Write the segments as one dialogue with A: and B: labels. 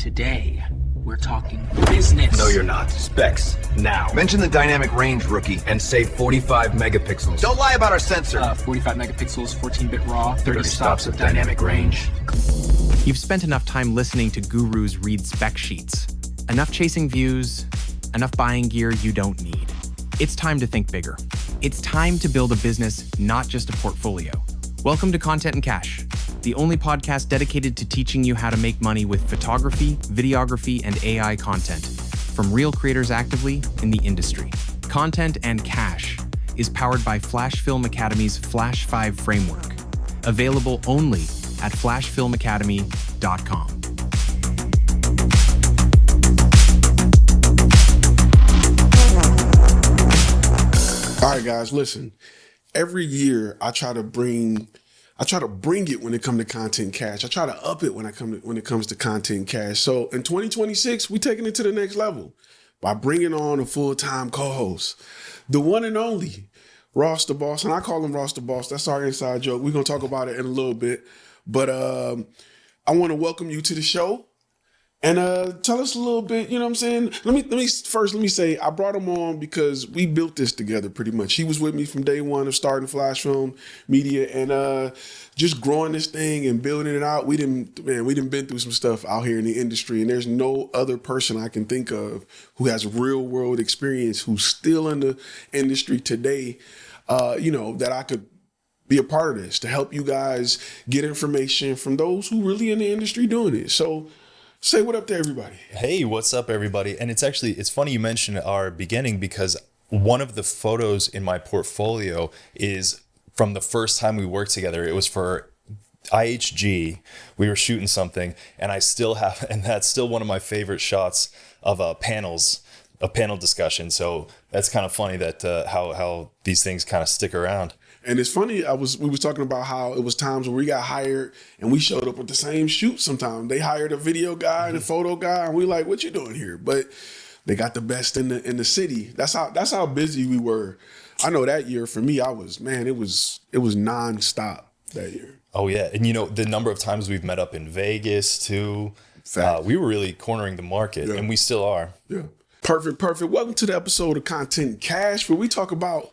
A: Today, we're talking business.
B: No, you're not. Specs, now.
C: Mention the dynamic range, rookie.
B: And say 45 megapixels.
C: Don't lie about our sensor.
A: 45 megapixels, 14-bit RAW,
B: 30 stops of dynamic range.
D: You've spent enough time listening to gurus read spec sheets, enough chasing views, enough buying gear you don't need. It's time to think bigger. It's time to build a business, not just a portfolio. Welcome to Content and Cash, the only podcast dedicated to teaching you how to make money with photography, videography, and AI content from real creators actively in the industry. Content and Cash is powered by FlashFilm Academy's Flash 5 framework, available only at flashfilmacademy.com.
E: All right, guys, listen. Every year I try to bring it when it comes to content cash. I try to up it when it comes to content cash. So in 2026, we're taking it to the next level by bringing on a full-time co-host, the one and only Ross the Boss. And I call him Ross the Boss. That's our inside joke. We're going to talk about it in a little bit. But I want to welcome you to the show. And tell us a little bit, you know what I'm saying? Let me say I brought him on because we built this together pretty much. He was with me from day one of starting FlashFilm Media and just growing this thing and building it out. We done been through some stuff out here in the industry, and there's no other person I can think of who has real world experience, who's still in the industry today, that I could be a part of this to help you guys get information from those who really in the industry doing it. So say what up to everybody.
F: Hey, what's up, everybody? And it's funny you mentioned our beginning, because one of the photos in my portfolio is from the first time we worked together. It was for IHG. We were shooting something, and that's still one of my favorite shots of a panel discussion. So that's kind of funny that how these things kind of stick around.
E: And it's funny, we was talking about how it was times when we got hired and we showed up with the same shoot sometimes. They hired a video guy and a photo guy, and we like, what you doing here? But they got the best in the city. That's how busy we were. I know that year for me, it was nonstop that year.
F: Oh yeah. And the number of times we've met up in Vegas too. We were really cornering the market, and we still are.
E: Yeah. Perfect. Welcome to the episode of Content Cash, where we talk about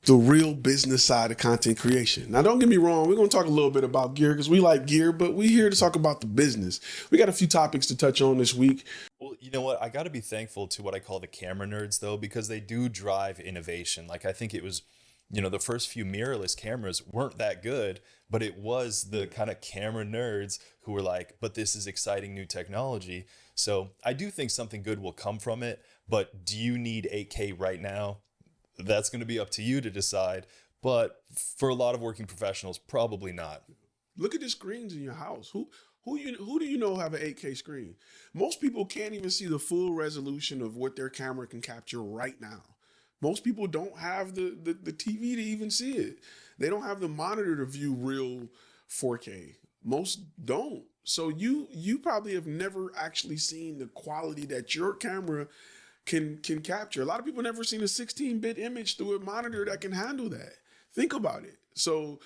E: the real business side of content creation. Now, don't get me wrong. We're going to talk a little bit about gear because we like gear, but we're here to talk about the business. We got a few topics to touch on this week.
F: Well, you know what? I got to be thankful to what I call the camera nerds, though, because they do drive innovation. Like, I think it was, the first few mirrorless cameras weren't that good, but it was the kind of camera nerds who were like, but this is exciting new technology. So I do think something good will come from it. But do you need 8K right now? That's going to be up to you to decide. But for a lot of working professionals, probably not.
E: Look at the screens in your house. Who do you know have an 8K screen? Most people can't even see the full resolution of what their camera can capture right now. Most people don't have the TV to even see it. They don't have the monitor to view real 4K. Most don't. So you probably have never actually seen the quality that your camera can capture. A lot of people never seen a 16-bit image through a monitor that can handle that. Think about it. So,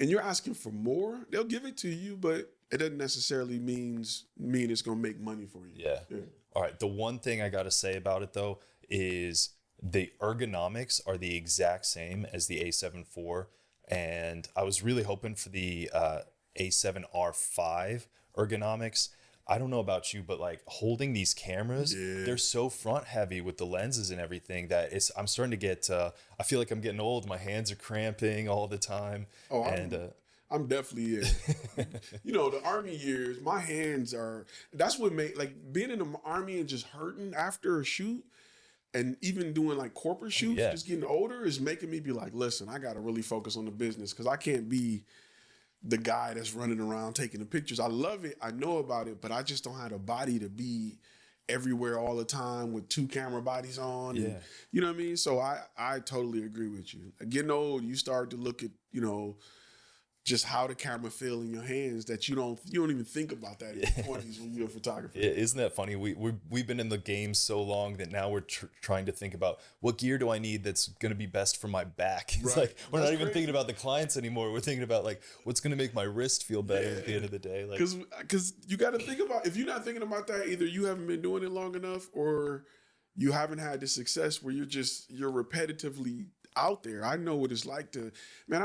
E: and you're asking for more, they'll give it to you, but it doesn't necessarily mean it's going to make money for you.
F: Yeah. All right. The one thing I got to say about it, though, is the ergonomics are the exact same as the A7 IV. And I was really hoping for the A7R V ergonomics. I don't know about you, but like holding these cameras, they're so front heavy with the lenses and everything that I'm starting to get, I feel like I'm getting old. My hands are cramping all the time.
E: Oh, I'm definitely in. The Army years, my hands that's what made, like being in the Army and just hurting after a shoot and even doing like corporate shoots, just getting older is making me be like, listen, I got to really focus on the business because I can't be the guy that's running around taking the pictures. I love it. I know about it, but I just don't have the body to be everywhere all the time with two camera bodies on.
F: Yeah.
E: And, you know what I mean? So I totally agree with you. Getting old, you start to look at, just how the camera feel in your hands that you don't even think about that in your 20s when you're a photographer.
F: Isn't that funny? We've been in the game so long that now we're trying to think about what gear do I need that's going to be best for my back. It's
E: Right.
F: like we're not even thinking about the clients anymore. We're thinking about like what's going to make my wrist feel better at the end of the day. Like,
E: Because you got to think about, if you're not thinking about that, either you haven't been doing it long enough or you haven't had the success where you're repetitively out there. I know what it's like to, man,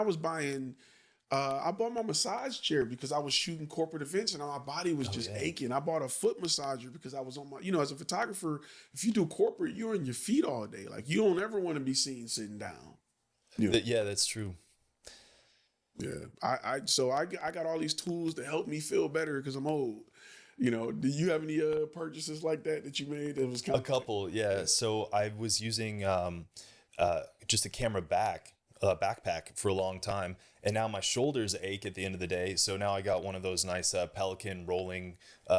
E: I bought my massage chair because I was shooting corporate events and my body was just aching. I bought a foot massager because I was on my, as a photographer, if you do corporate, you're on your feet all day. Like you don't ever want to be seen sitting down.
F: Yeah, that's true.
E: Yeah. I got all these tools to help me feel better because I'm old. Do you have any purchases like that you made that was kind of
F: a couple? Yeah. So I was using just a camera backpack for a long time, and now my shoulders ache at the end of the day. So now I got one of those nice Pelican rolling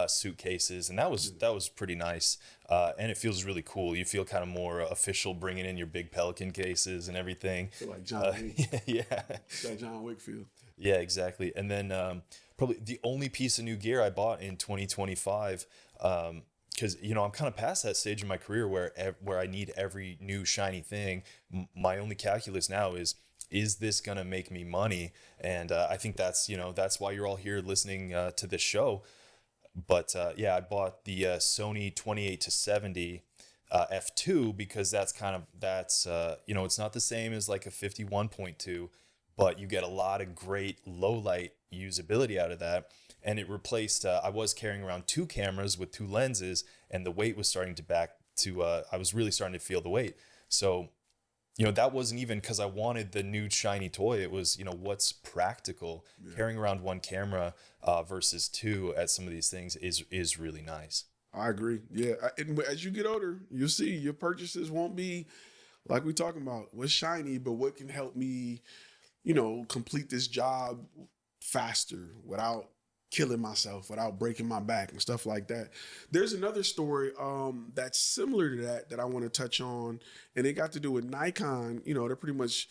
F: suitcases, and that was pretty nice. And it feels really cool. You feel kind of more official bringing in your big Pelican cases and everything.
E: I feel like John Wick.
F: Yeah.
E: That John Wick feel.
F: Yeah, exactly. And then probably the only piece of new gear I bought in 2025, because I'm kind of past that stage in my career where I need every new shiny thing. My only calculus now is this gonna make me money? And I think that's why you're all here listening to this show. But I bought the Sony 28-70 f2 because it's not the same as like a 51.2, but you get a lot of great low light usability out of that. And it replaced, I was carrying around 2 cameras with 2 lenses, and the weight was starting to I was really starting to feel the weight. So, that wasn't even because I wanted the new shiny toy. It was, what's practical. Yeah. Carrying around 1 camera versus 2 at some of these things is really nice.
E: I agree. Yeah. And as you get older, you'll see your purchases won't be like we talking about what's shiny, but what can help me, complete this job faster without killing myself, without breaking my back and stuff like that. There's another story that's similar to that I want to touch on, and it got to do with Nikon. They're pretty much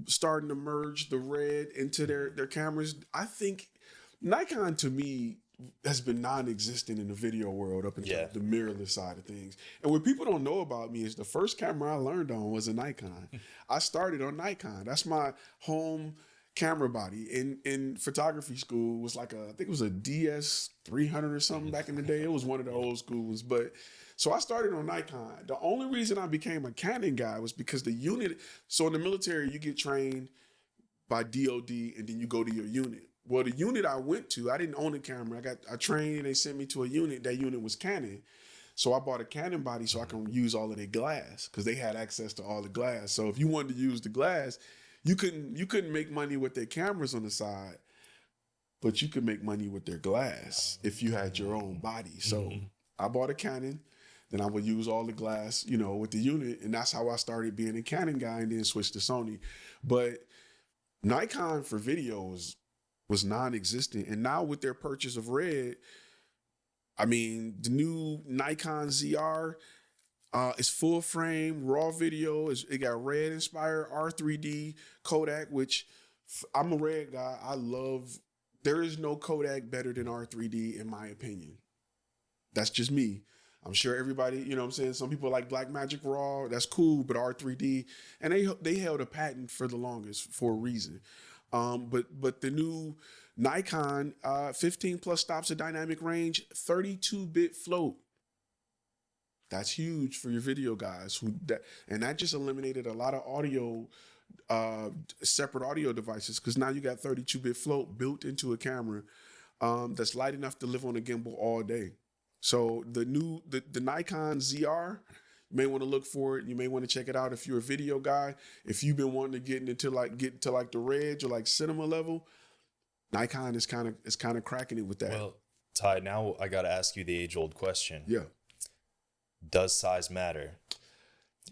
E: starting to merge the red into their cameras. I think Nikon, to me, has been non-existent in the video world up until the mirrorless side of things. And what people don't know about me is the first camera I learned on was a Nikon. I started on Nikon. That's my home camera body. In photography school was like I think it was a DS 300 or something back in the day. It was one of the old schools. But so I started on Nikon. The only reason I became a Canon guy was because the unit. So in the military, you get trained by DOD and then you go to your unit. Well, the unit I went to, I didn't own a camera. I trained and they sent me to a unit. That unit was Canon. So I bought a Canon body so I can use all of their glass because they had access to all the glass. So if you wanted to use the glass, you couldn't make money with their cameras on the side, but you could make money with their glass if you had your own body. So I bought a Canon, then I would use all the glass, with the unit, and that's how I started being a Canon guy and then switched to Sony. But Nikon for video was non-existent. And now with their purchase of Red, the new Nikon Z-R is full frame, raw video. It got Red inspired R3D Kodak, which I'm a Red guy. I love, there is no Kodak better than R3D in my opinion. That's just me. I'm sure everybody, some people like Blackmagic Raw, that's cool, but R3D, and they held a patent for the longest for a reason. But the new Nikon 15 plus stops of dynamic range, 32-bit float. That's huge for your video guys and that just eliminated a lot of audio, separate audio devices, because now you got 32-bit float built into a camera that's light enough to live on a gimbal all day. So the Nikon Z-R, you may want to look for it. You may want to check it out if you're a video guy. If you've been wanting to get into the Reg or like cinema level, Nikon is kind of cracking it with that.
F: Well, Ty, now I got to ask you the age-old question.
E: Yeah.
F: Does size matter?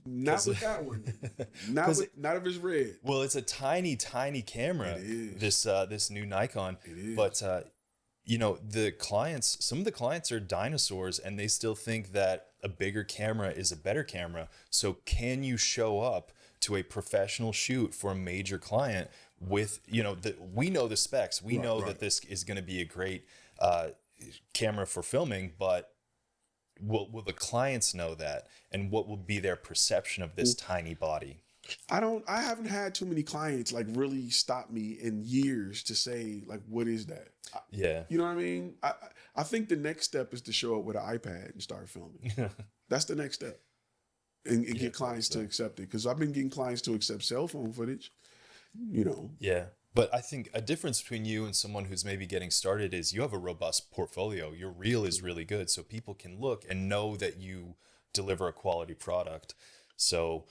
E: Not with that one. Not if it's Red.
F: Well, it's a tiny, tiny camera.
E: It is.
F: This new Nikon.
E: It is.
F: But some of the clients are dinosaurs, and they still think that a bigger camera is a better camera. So can you show up to a professional shoot for a major client with, we know the specs. We know that this is going to be a great camera for filming, but will the clients know that? And what will be their perception of this tiny body?
E: I haven't had too many clients like really stop me in years to say like, what is that?
F: Yeah.
E: You know what I mean? I think the next step is to show up with an iPad and start filming. That's the next step. And get clients to accept it. Because I've been getting clients to accept cell phone footage,
F: Yeah. But I think a difference between you and someone who's maybe getting started is you have a robust portfolio. Your reel is really good. So people can look and know that you deliver a quality product. So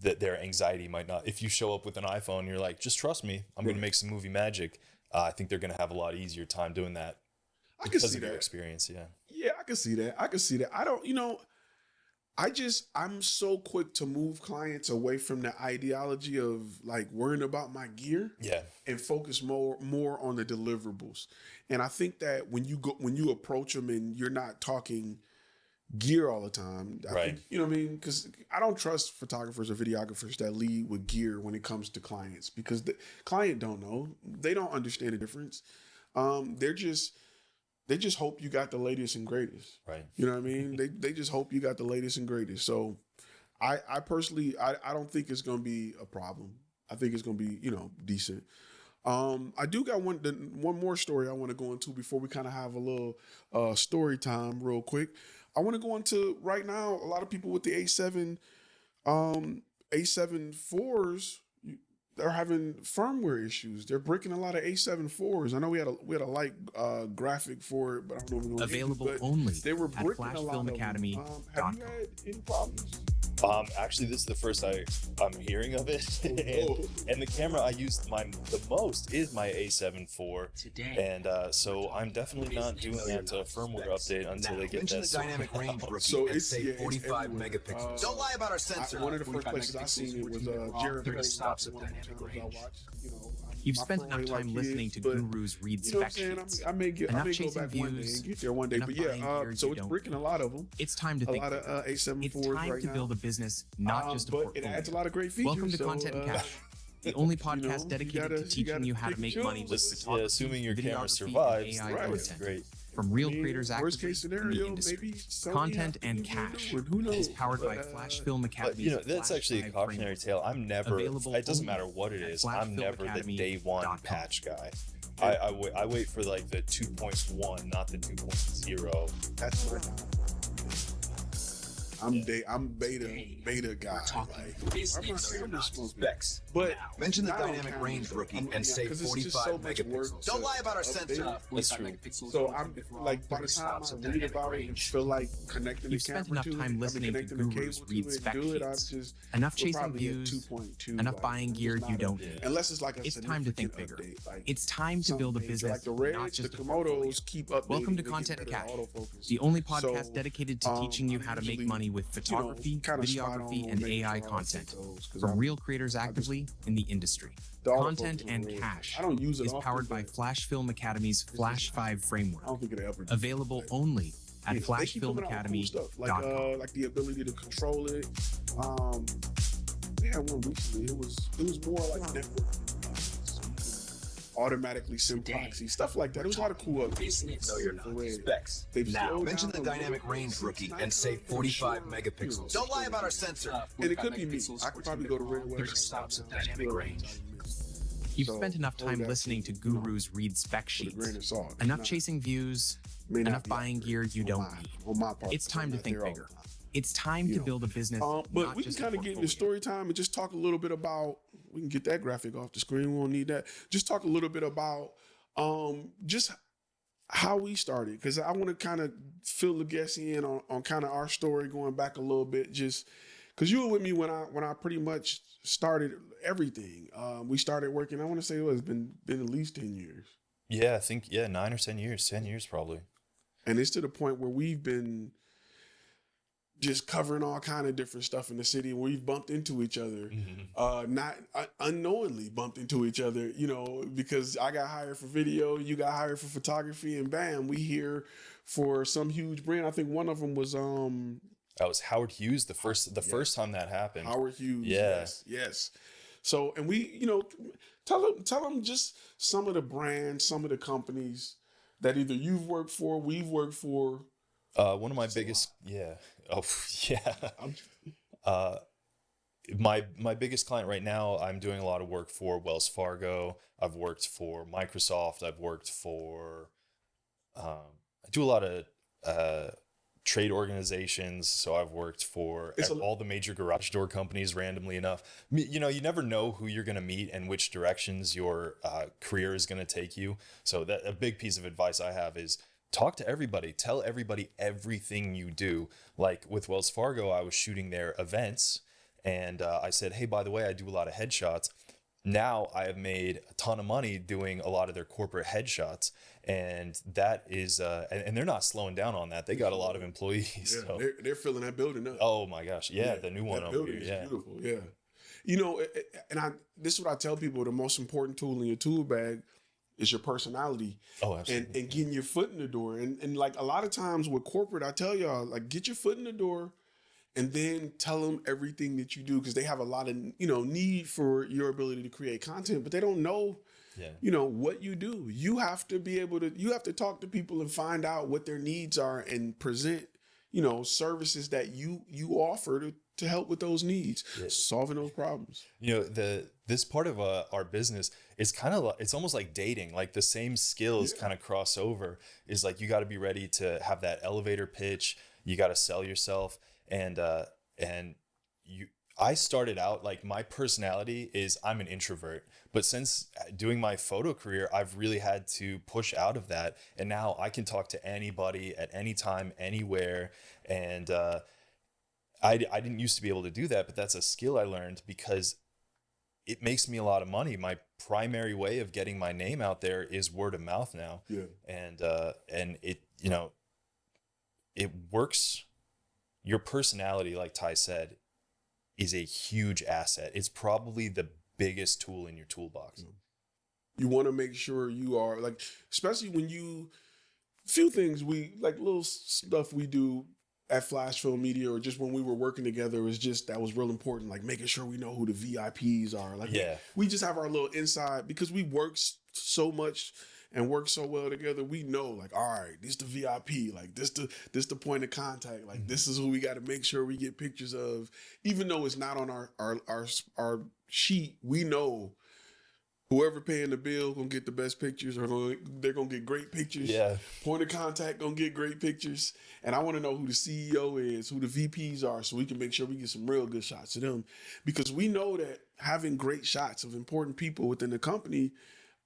F: that their anxiety might not, if you show up with an iPhone, you're like, just trust me, I'm going to make some movie magic. I think they're going to have a lot easier time doing that.
E: I can see
F: of your
E: that
F: experience. Yeah.
E: Yeah, I can see that. I don't, I'm so quick to move clients away from the ideology of like worrying about my gear.
F: Yeah.
E: And focus more on the deliverables. And I think that when you approach them and you're not talking gear all the time, I think, you know what I mean? Because I don't trust photographers or videographers that lead with gear when it comes to clients, because the client don't know. They don't understand the difference. They just hope you got the latest and greatest.
F: Right.
E: You know what I mean? They just hope you got the latest and greatest. So I personally, I don't think it's going to be a problem. I think it's going to be, decent. I do got one more story I want to go into before we kind of have a little story time real quick. I want to go into right now, a lot of people with the A7 A7 IVs, they're having firmware issues. They're breaking a lot of A7 IVs. I know we had a light graphic for it, but I don't know if we're going to
D: Available only
E: they were
D: at
E: breaking a lot of them. Have you
D: FlashFilmAcademy.com.
E: had any problems?
F: Actually, this is the first I'm hearing of it. and the camera I use the most is my A7 IV.
A: Today.
F: And so I'm definitely not doing that firmware update until they get
C: Mention
F: that
C: the dynamic range, rookie,
E: So
C: and
E: it's
C: save 45
E: everywhere.
C: megapixels. Don't lie about our sensor.
E: One of the first places I seen it was Jared
A: 30
E: Payne's
A: stops of
E: one of the
A: dynamic
E: channels I
A: range.
E: watched.
D: You've
E: my
D: spent
E: phone
D: enough
E: ain't like
D: time listening to
E: his, but
D: gurus read
E: you know what
D: spec
E: I'm saying?
D: sheets.
E: I may go
D: Enough
E: back
D: chasing
E: one day and
D: views,
E: get there one day.
D: enough
E: But
D: buying gear
E: so
D: you
E: it's
D: don't
E: breaking a
D: need.
E: lot of them.
D: It's time to
E: A
D: think
E: lot of
D: bigger.
E: A7
D: It's
E: IVs
D: time
E: right
D: to
E: now.
D: build a business, not just a
E: but
D: portfolio.
E: it adds a lot of great features.
D: Welcome to
E: so,
D: Content and Cash, the only podcast
E: you
D: dedicated
E: gotta-
D: to teaching you how to make money with
E: Listen,
D: photography,
F: assuming your camera
D: videography,
F: survives,
D: and AI
E: right.
F: that's
D: content.
F: great.
D: From real creators
E: worst
D: actively
E: case
D: in the
E: scenario,
D: industry.
E: maybe Sony
D: Content and
E: has to do
D: Cash
E: it. Who knows?
D: is powered by
E: But,
D: FlashFilm
F: But
D: Academy.
F: that's actually a cautionary tale. I'm never.
D: Available
F: It doesn't
D: only
F: matter what it
D: at
F: is. I'm never the day one
D: FlashFilmAcademy.com.
F: patch guy. I wait for like the 2.1, not the 2.0.
E: That's my I'm beta guy.
A: talking
E: Like,
A: business.
E: I'm not smoking.
C: Specs.
E: But
C: Mention the
E: not on
C: dynamic
E: camera,
C: range,
E: though.
C: rookie,
E: I'm-
C: and save
E: 'cause it's just
C: 45
E: so much work
C: megapixels.
E: to
C: Don't lie about our
E: update.
C: sensor.
F: That's true.
E: So I'm like, by the time I read about it and feel like connecting
D: You've
E: the camera
D: spent enough
E: to it,
D: time listening to
E: connecting the
D: gurus
E: cable
D: read
E: to it and
D: spec
E: do it, I'm
D: sheets.
E: just
D: Enough
E: we're
D: chasing
E: probably at
D: views,
E: 2.2,
D: enough
E: like,
D: buying
E: it's
D: gear
E: not
D: you
E: a-
D: don't need.
E: Unless it's like a
D: It's time to think
E: significant
D: bigger.
E: update, like
D: It's time to build a
E: something
D: business,
E: like the
D: not
E: Reds,
D: just
E: the
D: a portfolio.
E: Komodos keep updating.
D: Welcome to
E: and
D: Content
E: get
D: and
E: better
D: Cash,
E: autofocus.
D: the only podcast
E: So,
D: dedicated to teaching you how to make
E: usually,
D: money with photography,
E: kinda spot
D: videography,
E: on
D: and
E: making
D: AI
E: sure I
D: content
E: set those, 'cause
D: from
E: I'm-
D: real creators actively in the industry.
E: The autofocus
D: Content
E: is
D: and
E: real.
D: Cash
E: I don't use it
D: is
E: often,
D: powered by
E: but
D: FlashFilm Academy's Flash 5
E: I
D: framework,
E: don't think it'll ever do
D: available
E: that.
D: only at
E: Yeah, they keep coming out with cool stuff,
D: FlashFilmAcademy.com.
E: like the ability to control it. We had one recently. It was more like network. So you can automatically sim proxy, stuff like that. It was a lot of cool updates.
A: Business.
C: No, you're not.
E: For Red.
C: Specs.
E: They've
C: Now,
E: slowed
C: mention the
E: down a little
C: dynamic
E: bit.
C: range, rookie,
E: It's
C: and save
E: not
C: 45
E: sure.
C: megapixels. Don't lie about our sensor.
E: And it could be me. I could probably go to Red
A: There's
E: website.
A: stops of
E: right now.
A: dynamic range.
D: You've
E: So,
D: spent enough
E: hold
D: time
E: that,
D: listening to
E: you know,
D: gurus read spec
E: with a grain of
D: sheets,
E: salt.
D: enough
E: Nah,
D: chasing views,
E: may not
D: enough
E: be
D: buying
E: accurate
D: gear you
E: on
D: don't
E: my-
D: need.
E: On my part,
D: It's time
E: I'm
D: to
E: not
D: think
E: there all the
D: bigger.
E: time.
D: It's time
E: You
D: to
E: know.
D: build a business,
E: But
D: not
E: we can
D: just a
E: kind of get into
D: portfolio.
E: story time and just talk a little bit about. We can get that graphic off the screen. We won't need that. Just talk a little bit about just how we started, because I want to kind of fill the guests in on kind of our story going back a little bit. Just because you were with me when I pretty much started everything. We started working. I want to say it's been at least 10 years,
F: Yeah, I think 9 or 10 years. 10 years probably.
E: and it's to the point where we've been just covering all kind of different stuff in the city. We've bumped into each other, not unknowingly bumped into each other, because I got hired for video, you got hired for photography, and bam, we here for some huge brand. I think one of them was
F: That was Howard Hughes the first time that happened.
E: Howard Hughes.
F: Yeah.
E: Yes. So, and we, tell them just some of the brands, some of the companies that either you've worked for, we've worked for.
F: One of my biggest, yeah. Oh, yeah. My biggest client right now, I'm doing a lot of work for Wells Fargo. I've worked for Microsoft. I've worked for, I do a lot of trade organizations. So I've worked for all the major garage door companies randomly enough. You know, you never know who you're going to meet and which directions your career is going to take you. So that a big piece of advice I have is talk to everybody, tell everybody everything you do. Like with Wells Fargo, I was shooting their events and I said, hey, by the way, I do a lot of headshots. Now I have made a ton of money doing a lot of their corporate headshots, and that is, and they're not slowing down on that. They got a lot of employees.
E: Yeah,
F: so.
E: they're filling that building up.
F: Oh my gosh, yeah, the new one over here, yeah,
E: beautiful, yeah. You know, and this is what I tell people: the most important tool in your tool bag is your personality.
F: Oh, absolutely.
E: And getting your foot in the door. And like a lot of times with corporate, I tell y'all, like, get your foot in the door. And then tell them everything that you do, because they have a lot of, need for your ability to create content, but they don't know, what you do. You have to be able to, you have to talk to people and find out what their needs are and present, services that you offer to help with those needs, solving those problems.
F: This part of our business is kind of like, it's almost like dating, like the same skills kind of cross over. Is like, you got to be ready to have that elevator pitch. You got to sell yourself. I started out, like, my personality is I'm an introvert, but since doing my photo career, I've really had to push out of that. And now I can talk to anybody at any time, anywhere. And, I didn't used to be able to do that, but that's a skill I learned because it makes me a lot of money. My primary way of getting my name out there is word of mouth now.
E: Yeah.
F: And it, it works. Your personality, like Ty said, is a huge asset. It's probably the biggest tool in your toolbox.
E: You want to make sure you are, like, especially when few things little stuff we do at FlashFilm Media, or just when we were working together, that was real important. Like making sure we know who the VIPs are. Like, we just have our little inside, because we work so much and work so well together. We know, like, all right, this the VIP, like this the point of contact, like this is who we got to make sure we get pictures of, even though it's not on our sheet. We know whoever paying the bill gonna get the best pictures, or they're gonna get great pictures.
F: Yeah,
E: point of contact gonna get great pictures, and I want to know who the CEO is, who the VPs are, so we can make sure we get some real good shots of them, because we know that having great shots of important people within the company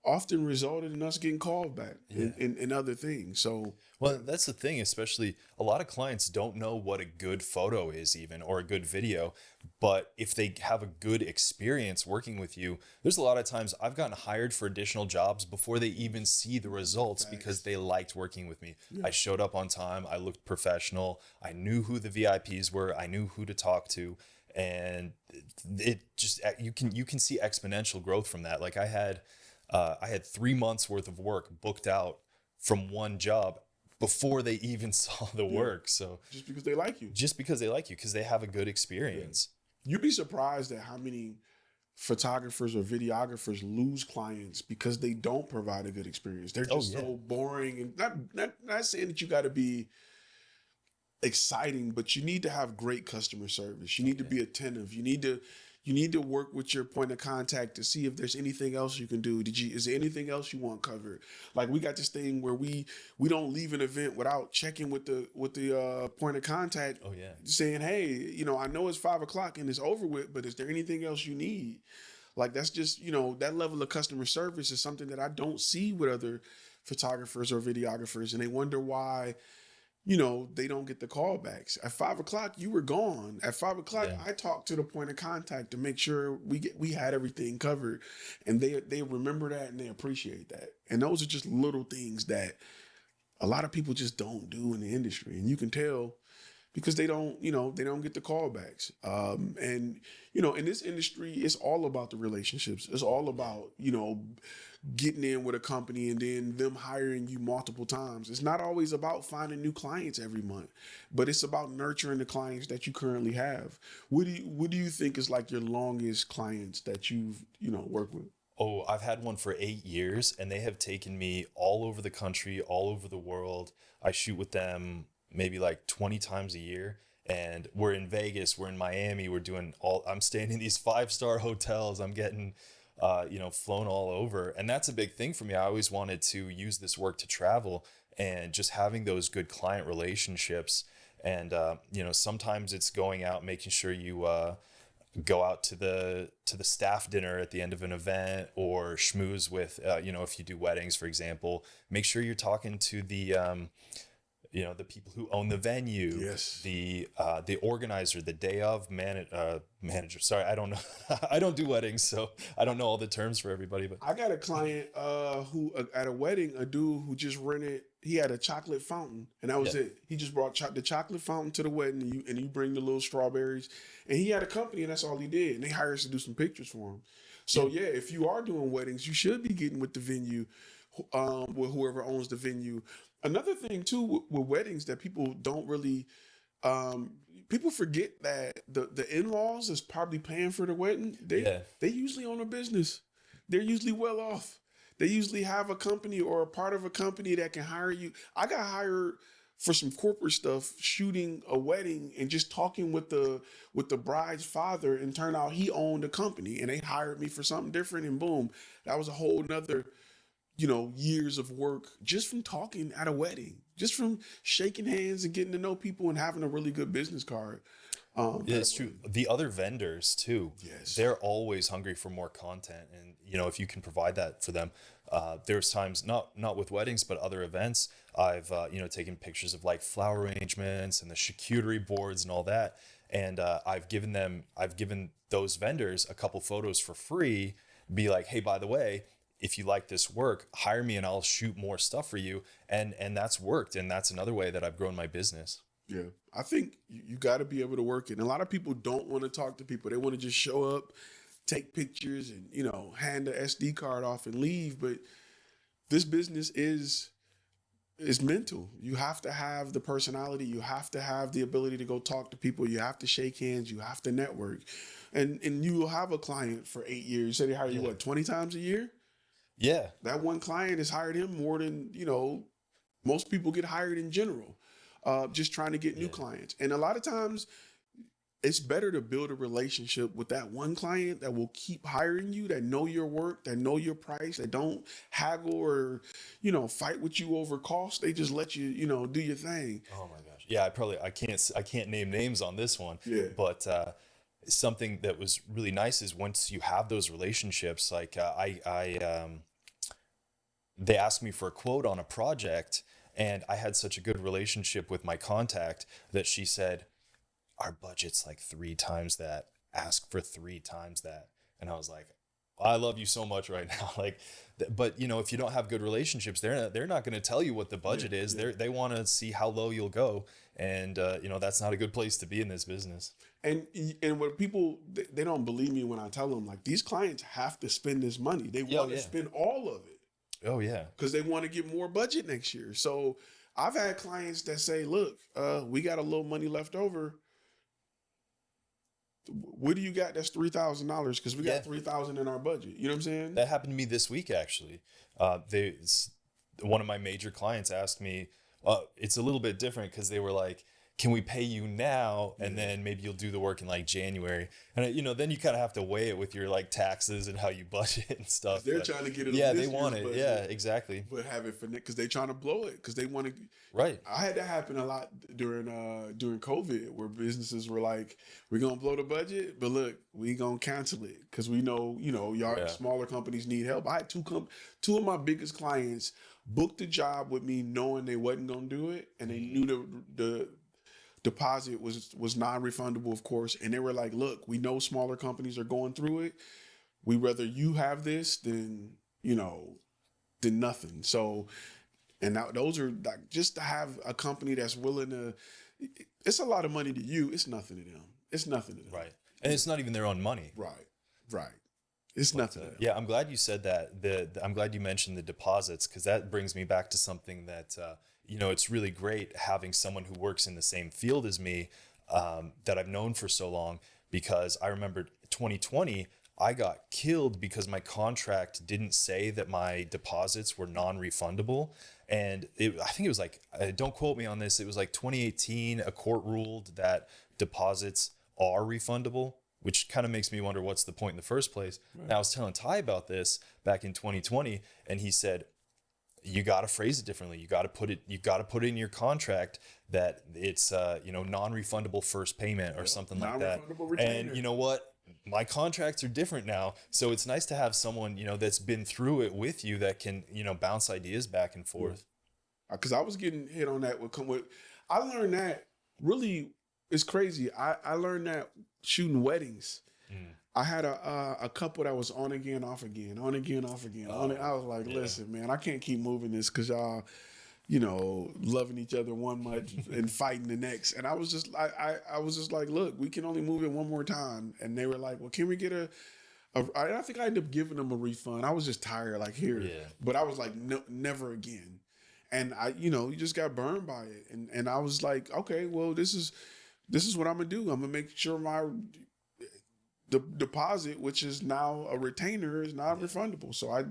E: often resulted in us getting called back and other things. So,
F: well, that's the thing, especially a lot of clients don't know what a good photo is even, or a good video, but if they have a good experience working with you, there's a lot of times I've gotten hired for additional jobs before they even see the results because they liked working with me. Yeah. I showed up on time. I looked professional. I knew who the VIPs were. I knew who to talk to. And it just, you can see exponential growth from that. Like I had 3 months worth of work booked out from one job before they even saw the work. So
E: just because they like you,
F: because they have a good experience.
E: You'd be surprised at how many photographers or videographers lose clients because they don't provide a good experience. They're just so boring, and not saying that you got to be exciting, but you need to have great customer service. You need to be attentive. You need to work with your point of contact to see if there's anything else you can do. Is there anything else you want covered? Like, we got this thing where we don't leave an event without checking with the point of contact.
F: Oh yeah.
E: Saying, hey, I know it's 5:00 and it's over with, but is there anything else you need? Like, that's just, that level of customer service is something that I don't see with other photographers or videographers. And they wonder why, they don't get the callbacks. At 5:00, you were gone. At 5:00, I talked to the point of contact to make sure we had everything covered, and they remember that and they appreciate that. And those are just little things that a lot of people just don't do in the industry. And you can tell because they don't, they don't get the callbacks. And, in this industry, it's all about the relationships. It's all about, getting in with a company and then them hiring you multiple times. It's not always about finding new clients every month, but it's about nurturing the clients that you currently have. What do you think is like your longest clients that you've, worked with?
F: Oh, I've had one for 8 years, and they have taken me all over the country, all over the world. I shoot with them maybe like 20 times a year. And we're in Vegas, we're in Miami, I'm staying in these 5-star hotels. I'm getting, flown all over. And that's a big thing for me. I always wanted to use this work to travel, and just having those good client relationships. And, sometimes it's going out, making sure you, go out to the staff dinner at the end of an event, or schmooze with, if you do weddings, for example, make sure you're talking to the people who own the venue,
E: Yes.
F: the organizer, the day of manager. Sorry, I don't know. I don't do weddings, so I don't know all the terms for everybody. But
E: I got a client who at a wedding, a dude who just rented. He had a chocolate fountain, and that was it. He just brought the chocolate fountain to the wedding, and you bring the little strawberries. And he had a company, and that's all he did. And they hired us to do some pictures for him. So yeah, if you are doing weddings, you should be getting with the venue, with whoever owns the venue. Another thing too with weddings that people don't really, people forget that the in-laws is probably paying for the wedding. They usually own a business. They're usually well off. They usually have a company or a part of a company that can hire you. I got hired for some corporate stuff, shooting a wedding and just talking with the bride's father, and turned out he owned a company, and they hired me for something different, and boom, that was a whole nother, years of work just from talking at a wedding, just from shaking hands and getting to know people and having a really good business card.
F: Yeah, it's true. The other vendors too,
E: Yes.
F: they're always hungry for more content, and if you can provide that for them. There's times, not with weddings, but other events, I've taken pictures of like flower arrangements and the charcuterie boards and all that, and I've given those vendors a couple photos for free. Be like, hey, by the way, if you like this work, hire me and I'll shoot more stuff for you. And that's worked. And that's another way that I've grown my business.
E: Yeah, I think you got to be able to work it. And a lot of people don't want to talk to people. They want to just show up, take pictures, and hand the SD card off and leave. But this business is mental. You have to have the personality. You have to have the ability to go talk to people. You have to shake hands. You have to network. And you will have a client for 8 years. You say they hire you 20 times a year?
F: Yeah.
E: That one client has hired him more than most people get hired in general. Just trying to get new clients. And a lot of times it's better to build a relationship with that one client that will keep hiring you, that know your work, that know your price, that don't haggle or, fight with you over cost. They just let you, do your thing.
F: Oh my gosh. Yeah, I can't name names on this one.
E: Yeah.
F: But something that was really nice is once you have those relationships, like they asked me for a quote on a project, and I had such a good relationship with my contact that she said, our budget's like 3 times that, ask for 3 times that. And I was like, I love you so much right now. But if you don't have good relationships, they're not going to tell you what the budget is. Yeah. They want to see how low you'll go. And, that's not a good place to be in this business.
E: And what people, they don't believe me when I tell them, like, these clients have to spend this money. They want to spend all of it.
F: Oh, yeah.
E: Because they want to get more budget next year. So I've had clients that say, look, we got a little money left over. What do you got that's $3,000? Because we got $3,000 in our budget. You know what I'm saying?
F: That happened to me this week, actually. One of my major clients asked me, it's a little bit different because they were like, can we pay you now? And then maybe you'll do the work in like January. And then you kind of have to weigh it with your like taxes and how you budget and stuff.
E: They're trying to get it.
F: Yeah, they want it. Yeah, exactly.
E: But have it for because they're trying to blow it because they want to.
F: Right.
E: I had that happen a lot during COVID, where businesses were like, "We're gonna blow the budget, but look, we gonna cancel it because we know y'all smaller companies need help." I had two of my biggest clients booked a job with me knowing they wasn't gonna do it, and they knew the deposit was non-refundable, of course, and they were like, look, we know smaller companies are going through it. We rather you have this than nothing. So, and now those are like, just to have a company that's willing to it's a lot of money to you. It's nothing to them. It's nothing to them.
F: Right. And it's not even their own money.
E: Right. It's nothing to them.
F: Yeah, I'm glad you said that. I'm glad you mentioned the deposits, because that brings me back to something that, it's really great having someone who works in the same field as me that I've known for so long, because I remember 2020, I got killed because my contract didn't say that my deposits were non-refundable. And I think it was like, don't quote me on this, it was like 2018, a court ruled that deposits are refundable, which kind of makes me wonder what's the point in the first place. Right. And I was telling Ty about this back in 2020, and he said, you got to phrase it differently. You got to put it in your contract that it's non-refundable first payment or something like that. And you know what? My contracts are different now. So it's nice to have someone, that's been through it with you that can, bounce ideas back and forth.
E: Because I was getting hit on that I learned that really, it's crazy. I learned that shooting weddings. I had a couple that was on again, off again, on again, off again. I was like, listen, man, I can't keep moving this because y'all, loving each other one much and fighting the next. And I was just like, look, we can only move it one more time. And they were like, well, can we get I think I ended up giving them a refund. I was just tired, like here. Yeah. But I was like, no, never again. And you just got burned by it. And I was like, okay, well, this is what I'm gonna do. I'm gonna make sure the deposit, which is now a retainer, is not refundable. So I,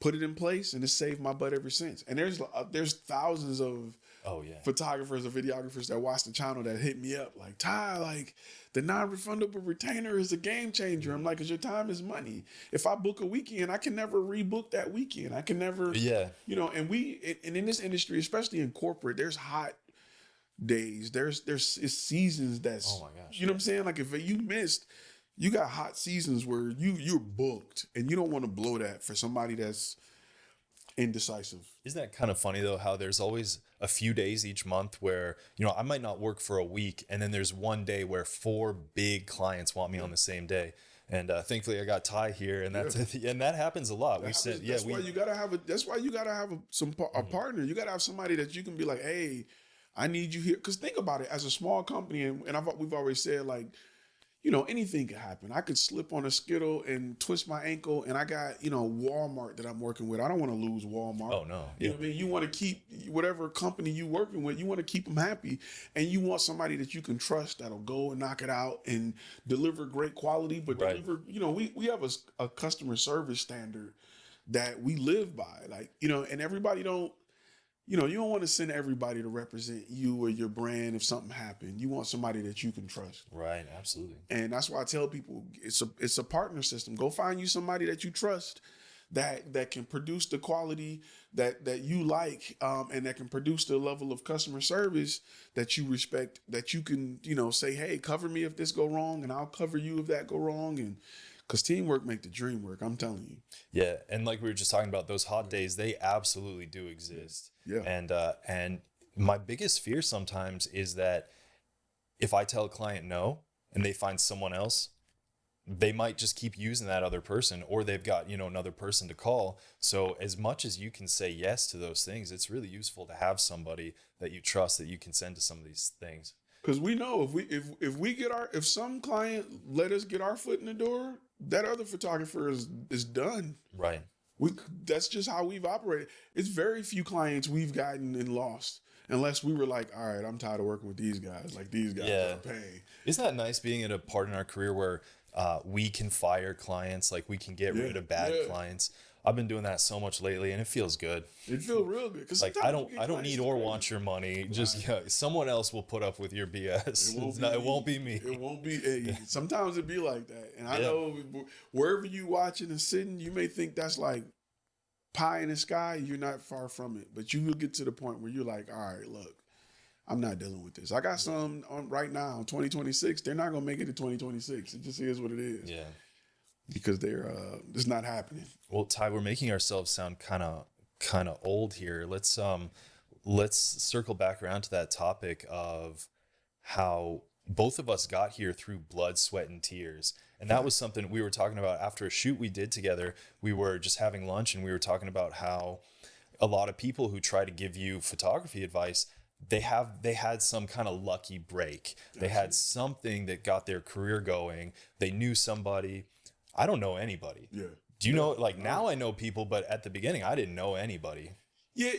E: put it in place, and it's saved my butt ever since. And there's thousands of photographers or videographers that watch the channel that hit me up like, Ty, like the non-refundable retainer is a game changer. I'm like, because your time is money. If I book a weekend, I can never rebook that weekend. I can never, and in this industry, especially in corporate, there's hot days. There's seasons that's, oh my gosh, you know what I'm saying? Like if you missed, you got hot seasons where you're booked, and you don't want to blow that for somebody that's indecisive.
F: Isn't that kind of funny though, how there's always a few days each month where, I might not work for a week, and then there's one day where 4 big clients want me on the same day. And thankfully I got Ty here, and and that happens a lot. That's why you gotta have a partner. You gotta have somebody that you can be like, hey, I need you here. Because think about it, as a small company, and we've always said, like, anything could happen. I could slip on a Skittle and twist my ankle, and I got, Walmart that I'm working with. I don't want to lose Walmart. Oh, no. You know what I mean? You want to keep whatever company you working with, you want to keep them happy. And you want somebody that you can trust that'll go and knock it out and deliver great quality, but deliver, we have a customer service standard that we live by. Like, and everybody don't, you don't want to send everybody to represent you or your brand if something happened. You want somebody that you can trust. Right, absolutely. And that's why I tell people it's a partner system. Go find you somebody that you trust that can produce the quality that you like, and that can produce the level of customer service that you respect, that you can, say, hey, cover me if this go wrong, and I'll cover you if that go wrong. And because teamwork make the dream work, I'm telling you. Yeah, and like we were just talking about, those hot days, they absolutely do exist. Yeah. And my biggest fear sometimes is that if I tell a client no, and they find someone else, they might just keep using that other person, or they've got, another person to call. So as much as you can say yes to those things, it's really useful to have somebody that you trust that you can send to some of these things. Because we know if some client let us get our foot in the door, that other photographer is done. Right. That's just how we've operated. It's very few clients we've gotten and lost, unless we were like, all right, I'm tired of working with these guys. Like, these guys are paying. Isn't that nice being at a part in our career where we can fire clients, like we can get rid of bad clients? I've been doing that so much lately, and it feels good. It feels real good. Cause like I don't need or want your money. Right. Just someone else will put up with your BS. It won't be me. It won't be. Sometimes it be like that. And I know wherever you watching and sitting, you may think that's like pie in the sky. You're not far from it, but you will get to the point where you're like, all right, look, I'm not dealing with this. I got some on right now, 2026. They're not gonna make it to 2026. It just is what it is. Yeah. Because it's not happening. Well, Ty, we're making ourselves sound kind of old here. Let's circle back around to that topic of how both of us got here through blood, sweat, and tears. And that was something we were talking about after a shoot we did together. We were just having lunch, and we were talking about how a lot of people who try to give you photography advice, they had some kind of lucky break. They had something that got their career going. They knew somebody. I don't know anybody.
E: Yeah.
F: Do you know, like now I know people, but at the beginning I didn't know anybody.
E: Yeah,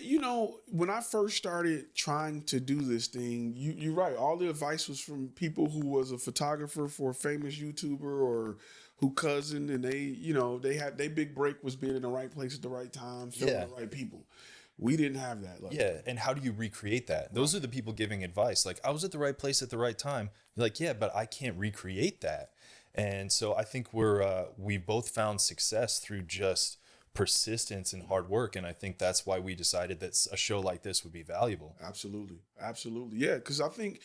E: when I first started trying to do this thing, you're right. All the advice was from people who was a photographer for a famous YouTuber or who cousin, and they had their big break was being in the right place at the right time, filming the right people. We didn't have that.
F: And how do you recreate that? Those are the people giving advice. Like, I was at the right place at the right time. You're like, yeah, but I can't recreate that. And so I think we both found success through just persistence and hard work. And I think that's why we decided that a show like this would be valuable.
E: Absolutely. Yeah. Cause I think,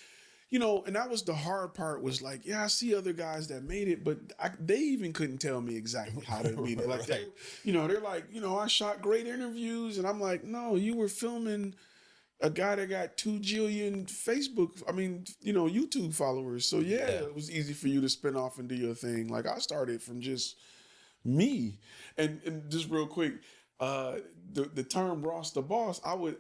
E: and that was the hard part was like, yeah, I see other guys that made it, but they even couldn't tell me exactly how to meet it. Like,
F: Right.
E: they're like, I shot great interviews. And I'm like, no, you were filming a guy that got 2 jillion YouTube followers. So yeah, it was easy for you to spin off and do your thing. Like I started from just me. And just real quick, the term Ross the Boss, I would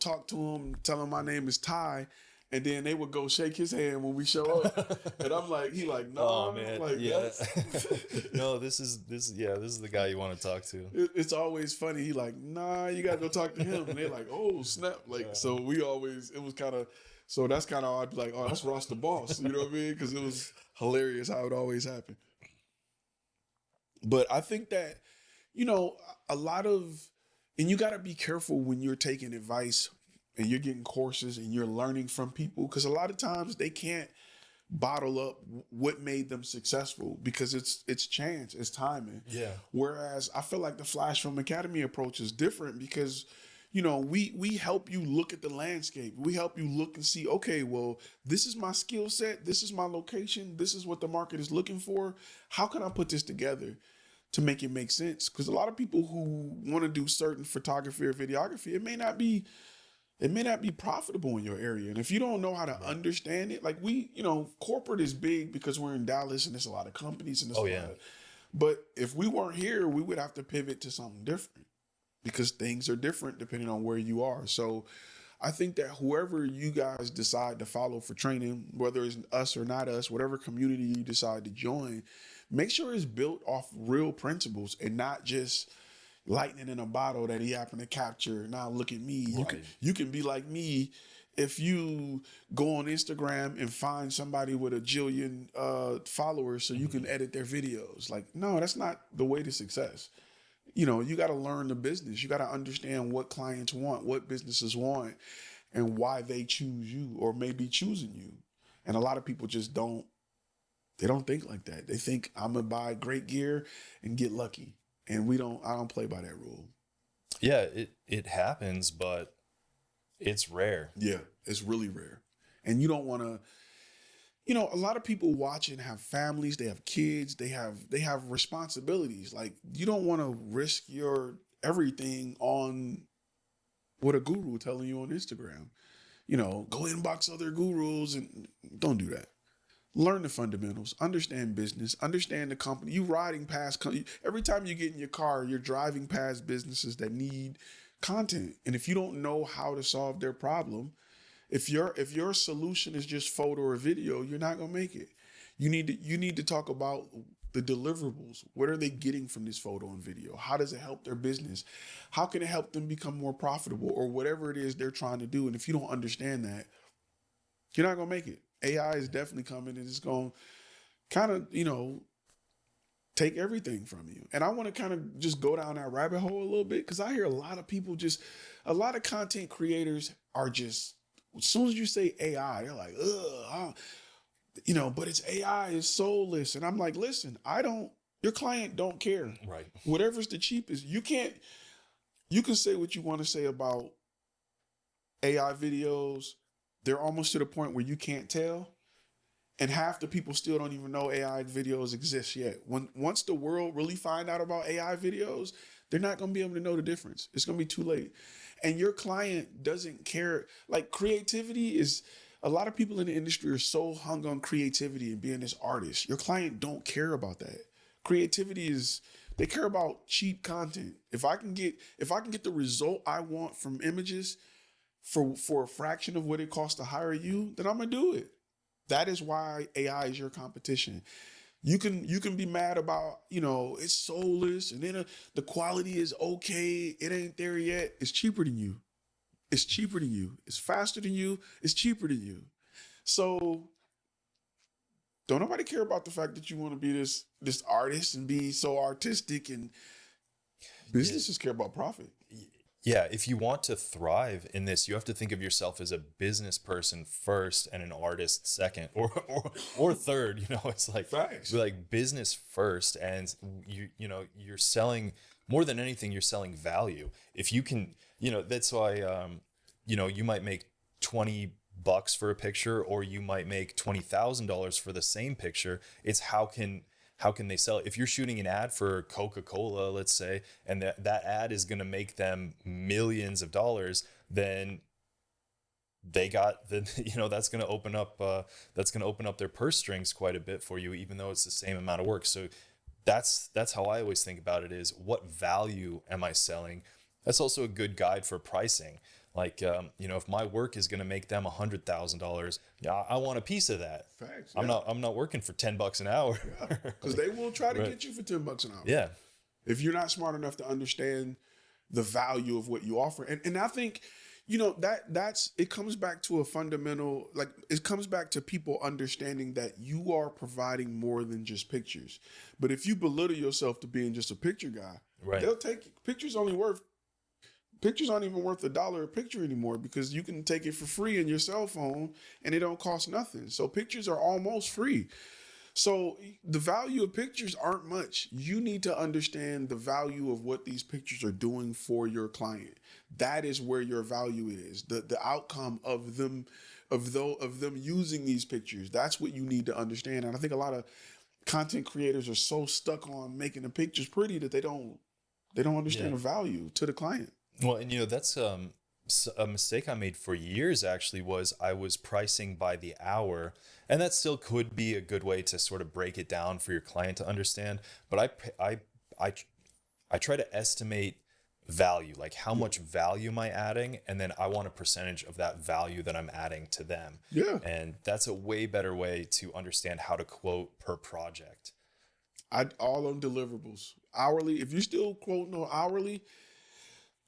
E: talk to him, tell him my name is Ty, and then they would go shake his hand when we show up. And I'm like, he like, no,
F: oh man,
E: like,
F: yeah. No, this is the guy you want to talk to.
E: It's always funny. He like, nah, you gotta go talk to him. And they're like, oh snap. Like, so we always, it was kind of, so that's kind of, I'd be like, oh, that's Ross the Boss. You know what I mean? Because it was hilarious how it always happened. But I think that, a lot of, and you got to be careful when you're taking advice and you're getting courses and you're learning from people, because a lot of times they can't bottle up what made them successful because it's chance, it's timing.
F: Yeah.
E: Whereas I feel like the FlashFilm Academy approach is different because, we help you look at the landscape. We help you look and see, okay, well, this is my skill set. This is my location. This is what the market is looking for. How can I put this together to make it make sense? Because a lot of people who want to do certain photography or videography, it may not be profitable in your area. And if you don't know how to understand it, like corporate is big because we're in Dallas and there's a lot of companies and but if we weren't here, we would have to pivot to something different because things are different depending on where you are. So I think that whoever you guys decide to follow for training, whether it's us or not us, whatever community you decide to join, make sure it's built off real principles and not just lightning in a bottle that he happened to capture. Now look at me.
F: Right.
E: You can be like me if you go on Instagram and find somebody with a jillion followers so you can edit their videos. Like, no, that's not the way to success. You got to learn the business. You got to understand what clients want, what businesses want, and why they choose you or may be choosing you. And a lot of people just don't think like that. They think I'm going to buy great gear and get lucky. And I don't play by that rule.
F: Yeah, it happens, but it's rare.
E: Yeah, it's really rare. And you don't want to, a lot of people watching have families, they have kids, they have responsibilities. Like, you don't want to risk your everything on what a guru telling you on Instagram. Go inbox other gurus and don't do that. Learn the fundamentals, understand business, understand the company. You riding past, every time you get in your car, you're driving past businesses that need content. And if you don't know how to solve their problem, if your solution is just photo or video, you're not going to make it. You need to talk about the deliverables. What are they getting from this photo and video? How does it help their business? How can it help them become more profitable or whatever it is they're trying to do? And if you don't understand that, you're not going to make it. AI is definitely coming and it's going to kind of, take everything from you. And I want to kind of just go down that rabbit hole a little bit because I hear a lot of content creators are just, as soon as you say AI, they're like, but it's AI, it's soulless. And I'm like, listen, your client don't care.
F: Right.
E: Whatever's the cheapest. You can say what you want to say about AI videos. They're almost to the point where you can't tell. And half the people still don't even know AI videos exist yet. Once the world really find out about AI videos, they're not going to be able to know the difference. It's going to be too late. And your client doesn't care. Like, creativity is, a lot of people in the industry are so hung on creativity and being this artist. Your client don't care about that. Creativity is, they care about cheap content. If I can get the result I want from images, for a fraction of what it costs to hire you, then I'm gonna do it. That is why AI is your competition. You can be mad about, it's soulless and then the quality is okay. It ain't there yet. It's cheaper than you. It's cheaper than you. It's faster than you. It's cheaper than you. So don't nobody care about the fact that you want to be this artist and be so artistic, and businesses care about profit.
F: Yeah, if you want to thrive in this, you have to think of yourself as a business person first and an artist second, or third. It's like
E: Facts.
F: like business first, and you're selling more than anything. You're selling value. If you can, that's why you might make $20 for a picture, or you might make $20,000 for the same picture. It's how can they sell it? If you're shooting an ad for Coca-Cola, let's say, and that ad is going to make them millions of dollars, then that's going to open up their purse strings quite a bit for you, even though it's the same amount of work. So that's how I always think about it, is what value am I selling? That's also a good guide for pricing. Like, if my work is going to make them $100,000, I want a piece of that.
E: Facts.
F: I'm not working for $10 an hour.
E: Because they will try to get you for $10 an hour.
F: Yeah.
E: If you're not smart enough to understand the value of what you offer. And I think, it comes back to a fundamental, it comes back to people understanding that you are providing more than just pictures. But if you belittle yourself to being just a picture guy,
F: right,
E: they'll take pictures aren't even worth $1 a picture anymore, because you can take it for free in your cell phone and it don't cost nothing. So pictures are almost free. So the value of pictures aren't much. You need to understand the value of what these pictures are doing for your client. That is where your value is. The outcome of them using these pictures. That's what you need to understand. And I think a lot of content creators are so stuck on making the pictures pretty that they don't understand the value to the client.
F: Well, and that's a mistake I made for years, actually, was I was pricing by the hour, and that still could be a good way to sort of break it down for your client to understand. But I try to estimate value, like how much value am I adding, and then I want a percentage of that value that I'm adding to them.
E: Yeah.
F: And that's a way better way to understand how to quote per project.
E: All on deliverables. Hourly. If you're still quoting on hourly,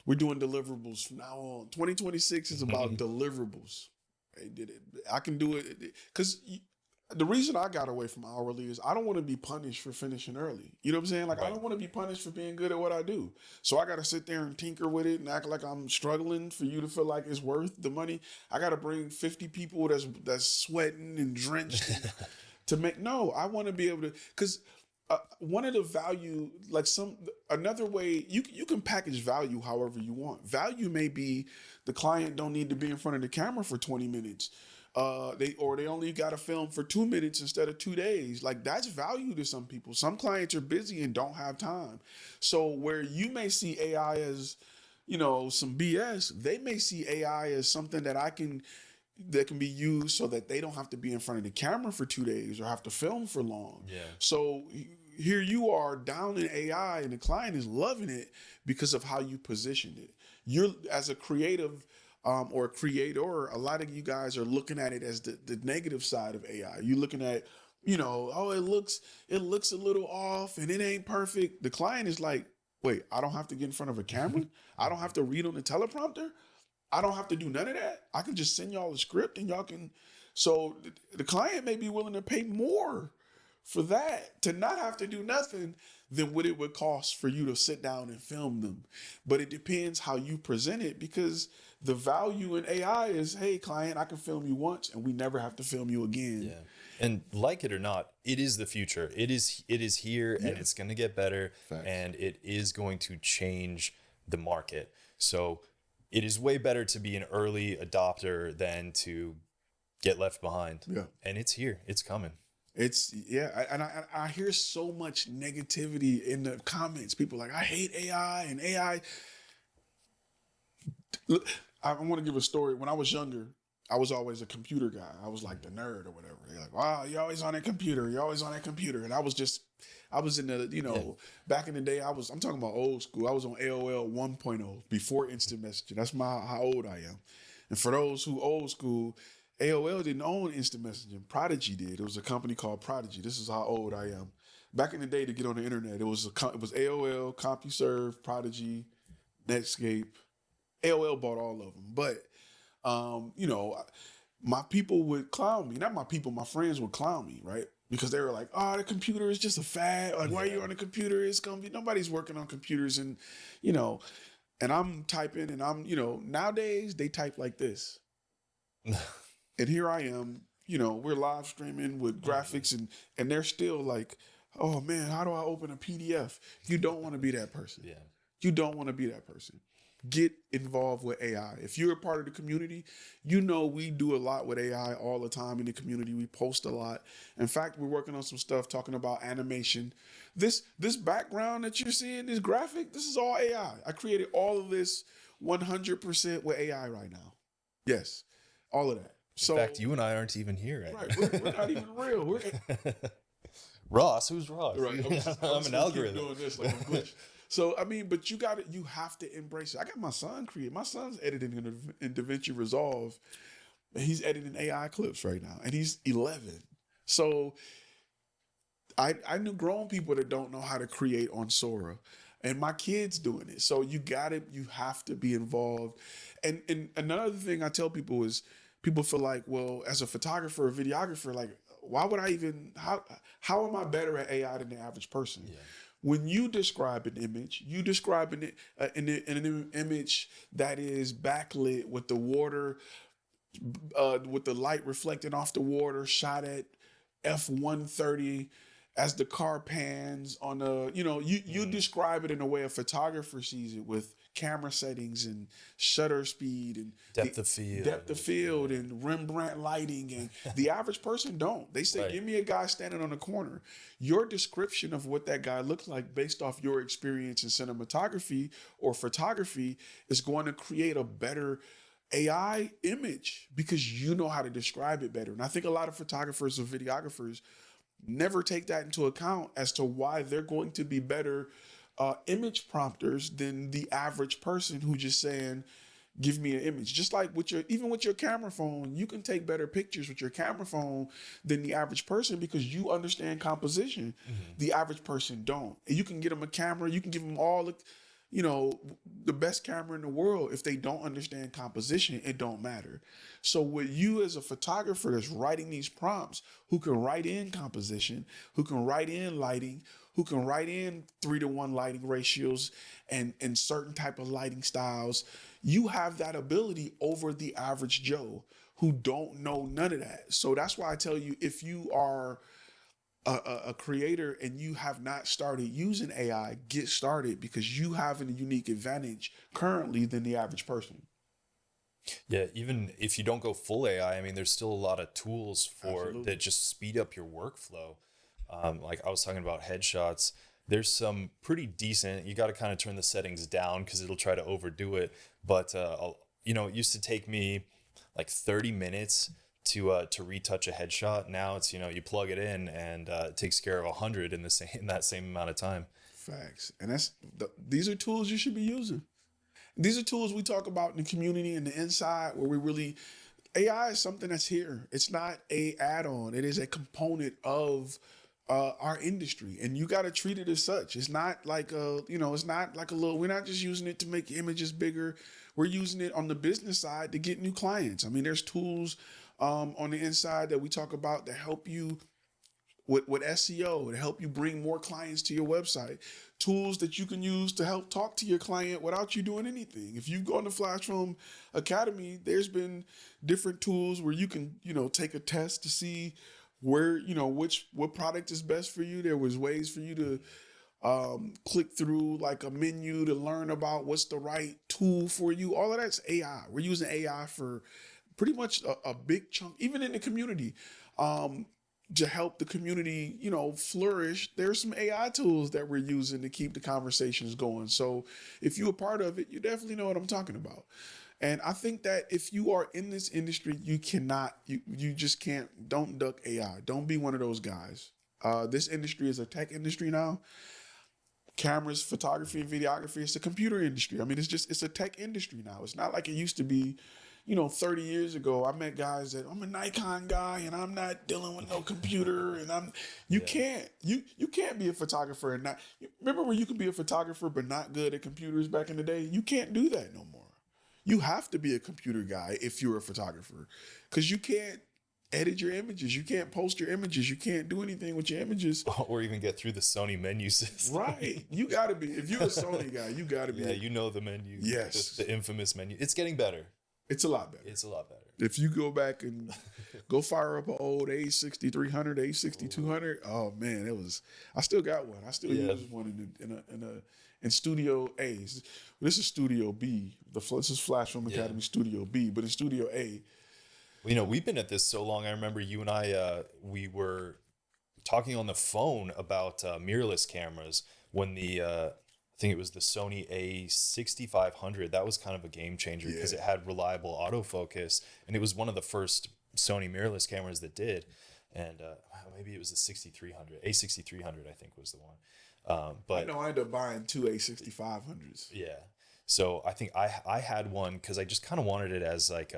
E: we're doing deliverables from now on. 2026 is about deliverables. I can do it because the reason I got away from hourly is I don't want to be punished for finishing early. You know what I'm saying? Like, right. I don't want to be punished for being good at what I do. So I got to sit there and tinker with it and act like I'm struggling for you to feel like it's worth the money. I got to bring 50 people that's sweating and drenched to make. No, I want to be able to, because one of the value, another way you can package value however you want. Value may be the client don't need to be in front of the camera for 20 minutes. They only got to film for 2 minutes instead of 2 days. Like, that's value to some people. Some clients are busy and don't have time. So where you may see AI as, some BS, they may see AI as something that can be used so that they don't have to be in front of the camera for 2 days or have to film for long. Yeah. So here you are down in AI and the client is loving it because of how you positioned it. You're, as a creative or a creator, a lot of you guys are looking at it as the negative side of AI. You're looking at, it looks a little off and it ain't perfect. The client is like, wait, I don't have to get in front of a camera? I don't have to read on the teleprompter? I don't have to do none of that? I can just send y'all a script and y'all can. So the client may be willing to pay more for that, to not have to do nothing, than what it would cost for you to sit down and film them. But it depends how you present it, because the value in AI is, hey, client, I can film you once and we never have to film you again.
F: Yeah. And like it or not, it is the future. It is here, and it's going to get better. Facts. And it is going to change the market. So it is way better to be an early adopter than to get left behind. Yeah. And it's here. It's coming.
E: I hear so much negativity in the comments. People like, I hate AI and AI. Look, I want to give a story. When I was younger, I was always a computer guy. I was like the nerd or whatever. They're like, wow, you're always on that computer. You're always on that computer. And I was in the, back in the day, I'm talking about old school. I was on AOL 1.0 before instant messaging. That's how old I am. And for those who old school, AOL didn't own instant messaging. Prodigy did. It was a company called Prodigy. This is how old I am. Back in the day, to get on the internet, it was AOL, CompuServe, Prodigy, Netscape. AOL bought all of them. But, you know, my people would clown me. Not my people, my friends would clown me, right? Because they were like, oh, the computer is just a fad. Like, why are you on the computer? It's going to be, nobody's working on computers. And, you know, and I'm typing and I'm, you know, nowadays they type like this. And here I am, you know, we're live streaming with graphics and they're still like, oh man, how do I open a PDF? You don't want to be that person.
F: Yeah.
E: You don't want to be that person. Get involved with AI. If you're a part of the community, you know we do a lot with AI all the time in the community. We post a lot. In fact, we're working on some stuff talking about animation. This background that you're seeing, this graphic, this is all AI. I created all of this 100% with AI right now. Yes, all of that. So,
F: in fact, you and I aren't even here.
E: Right, we're not even real.
F: Ross, who's Ross?
E: Right,
F: I'm an algorithm.
E: Doing this like a glitch. So I mean, but you have to embrace it. I got my son create. My son's editing in DaVinci Resolve. He's editing AI clips right now, and he's 11. So I knew grown people that don't know how to create on Sora, and my kid's doing it. So you have to be involved. And another thing I tell people is, people feel like, well, as a photographer or videographer, like, why would I even, how am I better at AI than the average person? Yeah. When you describe an image, you describe an image that is backlit with the water, with the light reflecting off the water, shot at f130 as the car pans on a, you know, you describe it in a way a photographer sees it, with camera settings and shutter speed and
F: depth of field
E: and Rembrandt lighting, and the average person don't. They say, give me a guy standing on a corner. Your description of what that guy looks like based off your experience in cinematography or photography is going to create a better AI image because you know how to describe it better. And I think a lot of photographers or videographers never take that into account as to why they're going to be better image prompters than the average person who just saying, give me an image. Just like even with your camera phone, you can take better pictures with your camera phone than the average person because you understand composition. Mm-hmm. The average person don't. And you can get them a camera, you can give them all the best camera in the world. If they don't understand composition, it don't matter. So with you as a photographer that's writing these prompts, who can write in composition, who can write in lighting, who can write in 3:1 lighting ratios and certain type of lighting styles, you have that ability over the average Joe who don't know none of that. So that's why I tell you, if you are a creator and you have not started using AI, get started, because you have a unique advantage currently than the average person.
F: Yeah, even if you don't go full AI, I mean, there's still a lot of tools that just speed up your workflow. Like I was talking about headshots, there's some pretty decent, you got to kind of turn the settings down because it'll try to overdo it. But, it used to take me like 30 minutes to retouch a headshot. Now it's, you plug it in and it takes care of 100 in that same amount of time.
E: Facts. And these are tools you should be using. These are tools we talk about in the community and the inside, where we really, AI is something that's here. It's not a add-on. It is a component of our industry, and you got to treat it as such. It's not like it's not like we're not just using it to make images bigger. We're using it on the business side to get new clients. I mean, there's tools on the inside that we talk about that help you with SEO, to help you bring more clients to your website. Tools that you can use to help talk to your client without you doing anything. If you've gone to FlashFilm Academy, there's been different tools where you can, take a test to see where, what product is best for you. There was ways for you to click through like a menu to learn about what's the right tool for you. All of that's AI. We're using AI for pretty much a big chunk, even in the community, to help the community, flourish. There's some AI tools that we're using to keep the conversations going. So if you're a part of it, you definitely know what I'm talking about. And I think that if you are in this industry, you just can't, don't duck AI. Don't be one of those guys. This industry is a tech industry now. Cameras, photography, and videography, it's a computer industry. I mean, it's a tech industry now. It's not like it used to be, 30 years ago, I met guys that I'm a Nikon guy and I'm not dealing with no computer and you can't be a photographer and not, remember when you could be a photographer but not good at computers back in the day? You can't do that no more. You have to be a computer guy if you're a photographer, because you can't edit your images. You can't post your images. You can't do anything with your images.
F: Or even get through the Sony menu system.
E: Right. You got to be, if you're a Sony guy, you got to be.
F: Yeah, you know the menu.
E: Yes.
F: The infamous menu. It's getting better.
E: It's a lot better.
F: It's a lot better.
E: If you go back and go fire up an old A6300, A6200, oh man, I still got one. I still use one in Studio A. This is Studio B. This is FlashFilm Academy Studio B, but in Studio A.
F: We've been at this so long. I remember you and I, we were talking on the phone about mirrorless cameras when I think it was the Sony A6500. That was kind of a game changer because it had reliable autofocus, and it was one of the first Sony mirrorless cameras that did. And maybe it was the 6300, A6300, I think was the one. But
E: I ended up buying two A6500s.
F: Yeah. So I think I had one because I just kind of wanted it as like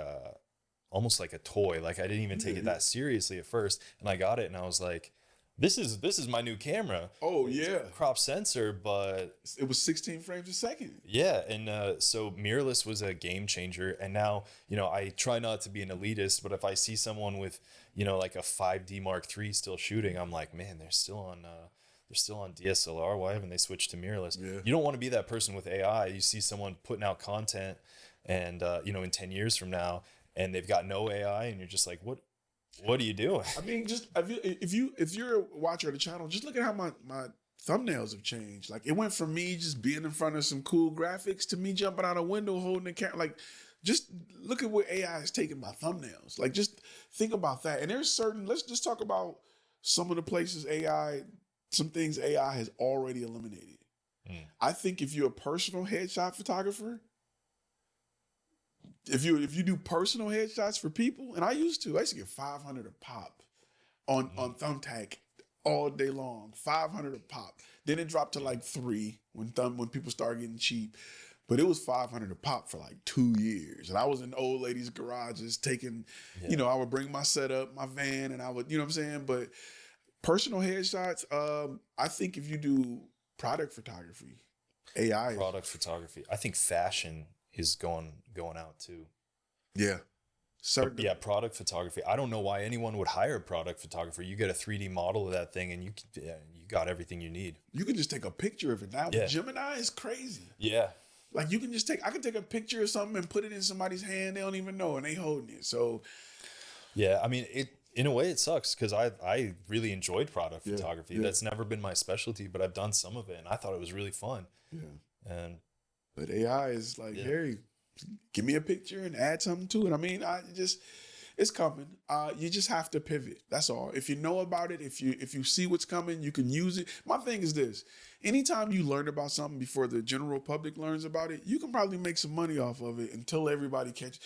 F: almost like a toy. Like I didn't even take it that seriously at first, and I got it and I was like, this is my new camera.
E: Oh yeah,
F: crop sensor, but
E: it was 16 frames a second.
F: Yeah, and so mirrorless was a game changer. And now I try not to be an elitist, but if I see someone with like a 5D Mark III still shooting, I'm like, man, they're still on DSLR. Why haven't they switched to mirrorless?
E: Yeah.
F: You don't want to be that person with AI. You see someone putting out content, and in 10 years from now, and they've got no AI, and you're just like, what are you doing?
E: I mean, just if you're a watcher of the channel, just look at how my thumbnails have changed. Like it went from me just being in front of some cool graphics to me jumping out a window holding the camera. Like, just look at where AI is taking my thumbnails. Like, just think about that. And let's just talk about some of the places some things AI has already eliminated. I think if you're a personal headshot photographer, if you do personal headshots for people, and I used to get 500 a pop on Thumbtack all day long, 500 a pop. Then it dropped to like 3 when people started getting cheap, but it was 500 a pop for like 2 years. And I was in old ladies' garages taking, I would bring my setup, my van, and I would, you know what I'm saying? But personal headshots, I think if you do product photography, AI.
F: Product photography. I think fashion is going out too.
E: Yeah. Certainly.
F: Yeah, product photography. I don't know why anyone would hire a product photographer. You get a 3D model of that thing and you got everything you need.
E: You can just take a picture of it now. Yeah. Gemini is crazy.
F: Yeah.
E: Like you can I can take a picture of something and put it in somebody's hand. They don't even know and they holding it. So
F: yeah, I mean, in a way it sucks because I really enjoyed product photography. Yeah. That's never been my specialty, but I've done some of it and I thought it was really fun. Yeah.
E: But AI is like, hey, give me a picture and add something to it. I mean, it's coming. You just have to pivot. That's all. If you know about it, if you see what's coming, you can use it. My thing is this: anytime you learn about something before the general public learns about it, you can probably make some money off of it until everybody catches.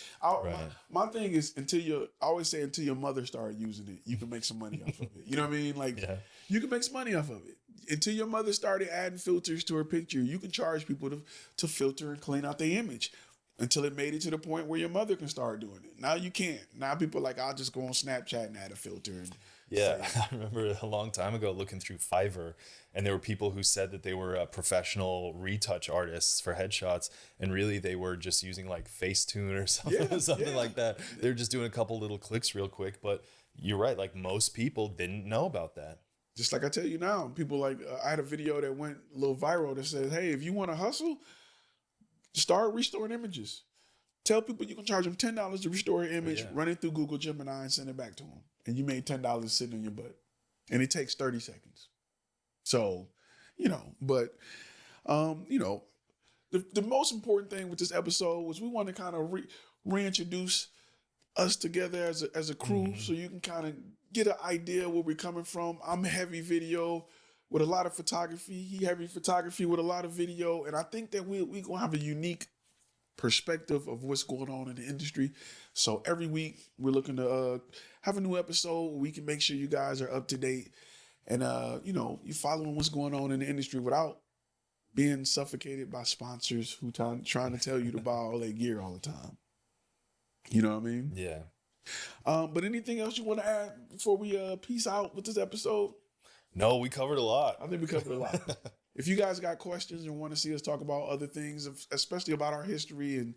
E: My thing is I always say until your mother started using it, you can make some money off of it. You know what I mean? Like you can make some money off of it. Until your mother started adding filters to her picture, you can charge people to filter and clean out their image. Until it made it to the point where your mother can start doing it. Now you can't. Now people are like, I'll just go on Snapchat and add a filter.
F: I remember a long time ago looking through Fiverr, and there were people who said that they were professional retouch artists for headshots, and really they were just using like Facetune or something like that. They're just doing a couple little clicks real quick. But you're right, like most people didn't know about that.
E: Just like I tell you now, people like, I had a video that went a little viral that says, hey, if you want to hustle, start restoring images. Tell people you can charge them $10 to restore an image, run it through Google Gemini and send it back to them. And you made $10 sitting on your butt. And it takes 30 seconds. So, but, the most important thing with this episode was we want to kind of reintroduce us together as a crew so you can kind of get an idea where we're coming from. I'm heavy video with a lot of photography. He heavy photography with a lot of video. And I think that we're going to have a unique perspective of what's going on in the industry. So every week we're looking to have a new episode where we can make sure you guys are up to date and, you following what's going on in the industry without being suffocated by sponsors who trying to tell you to buy all their gear all the time. You know what I mean?
F: Yeah.
E: But anything else you want to add before we peace out with this episode?
F: No, we covered a lot.
E: I think we covered a lot. If you guys got questions and want to see us talk about other things, especially about our history and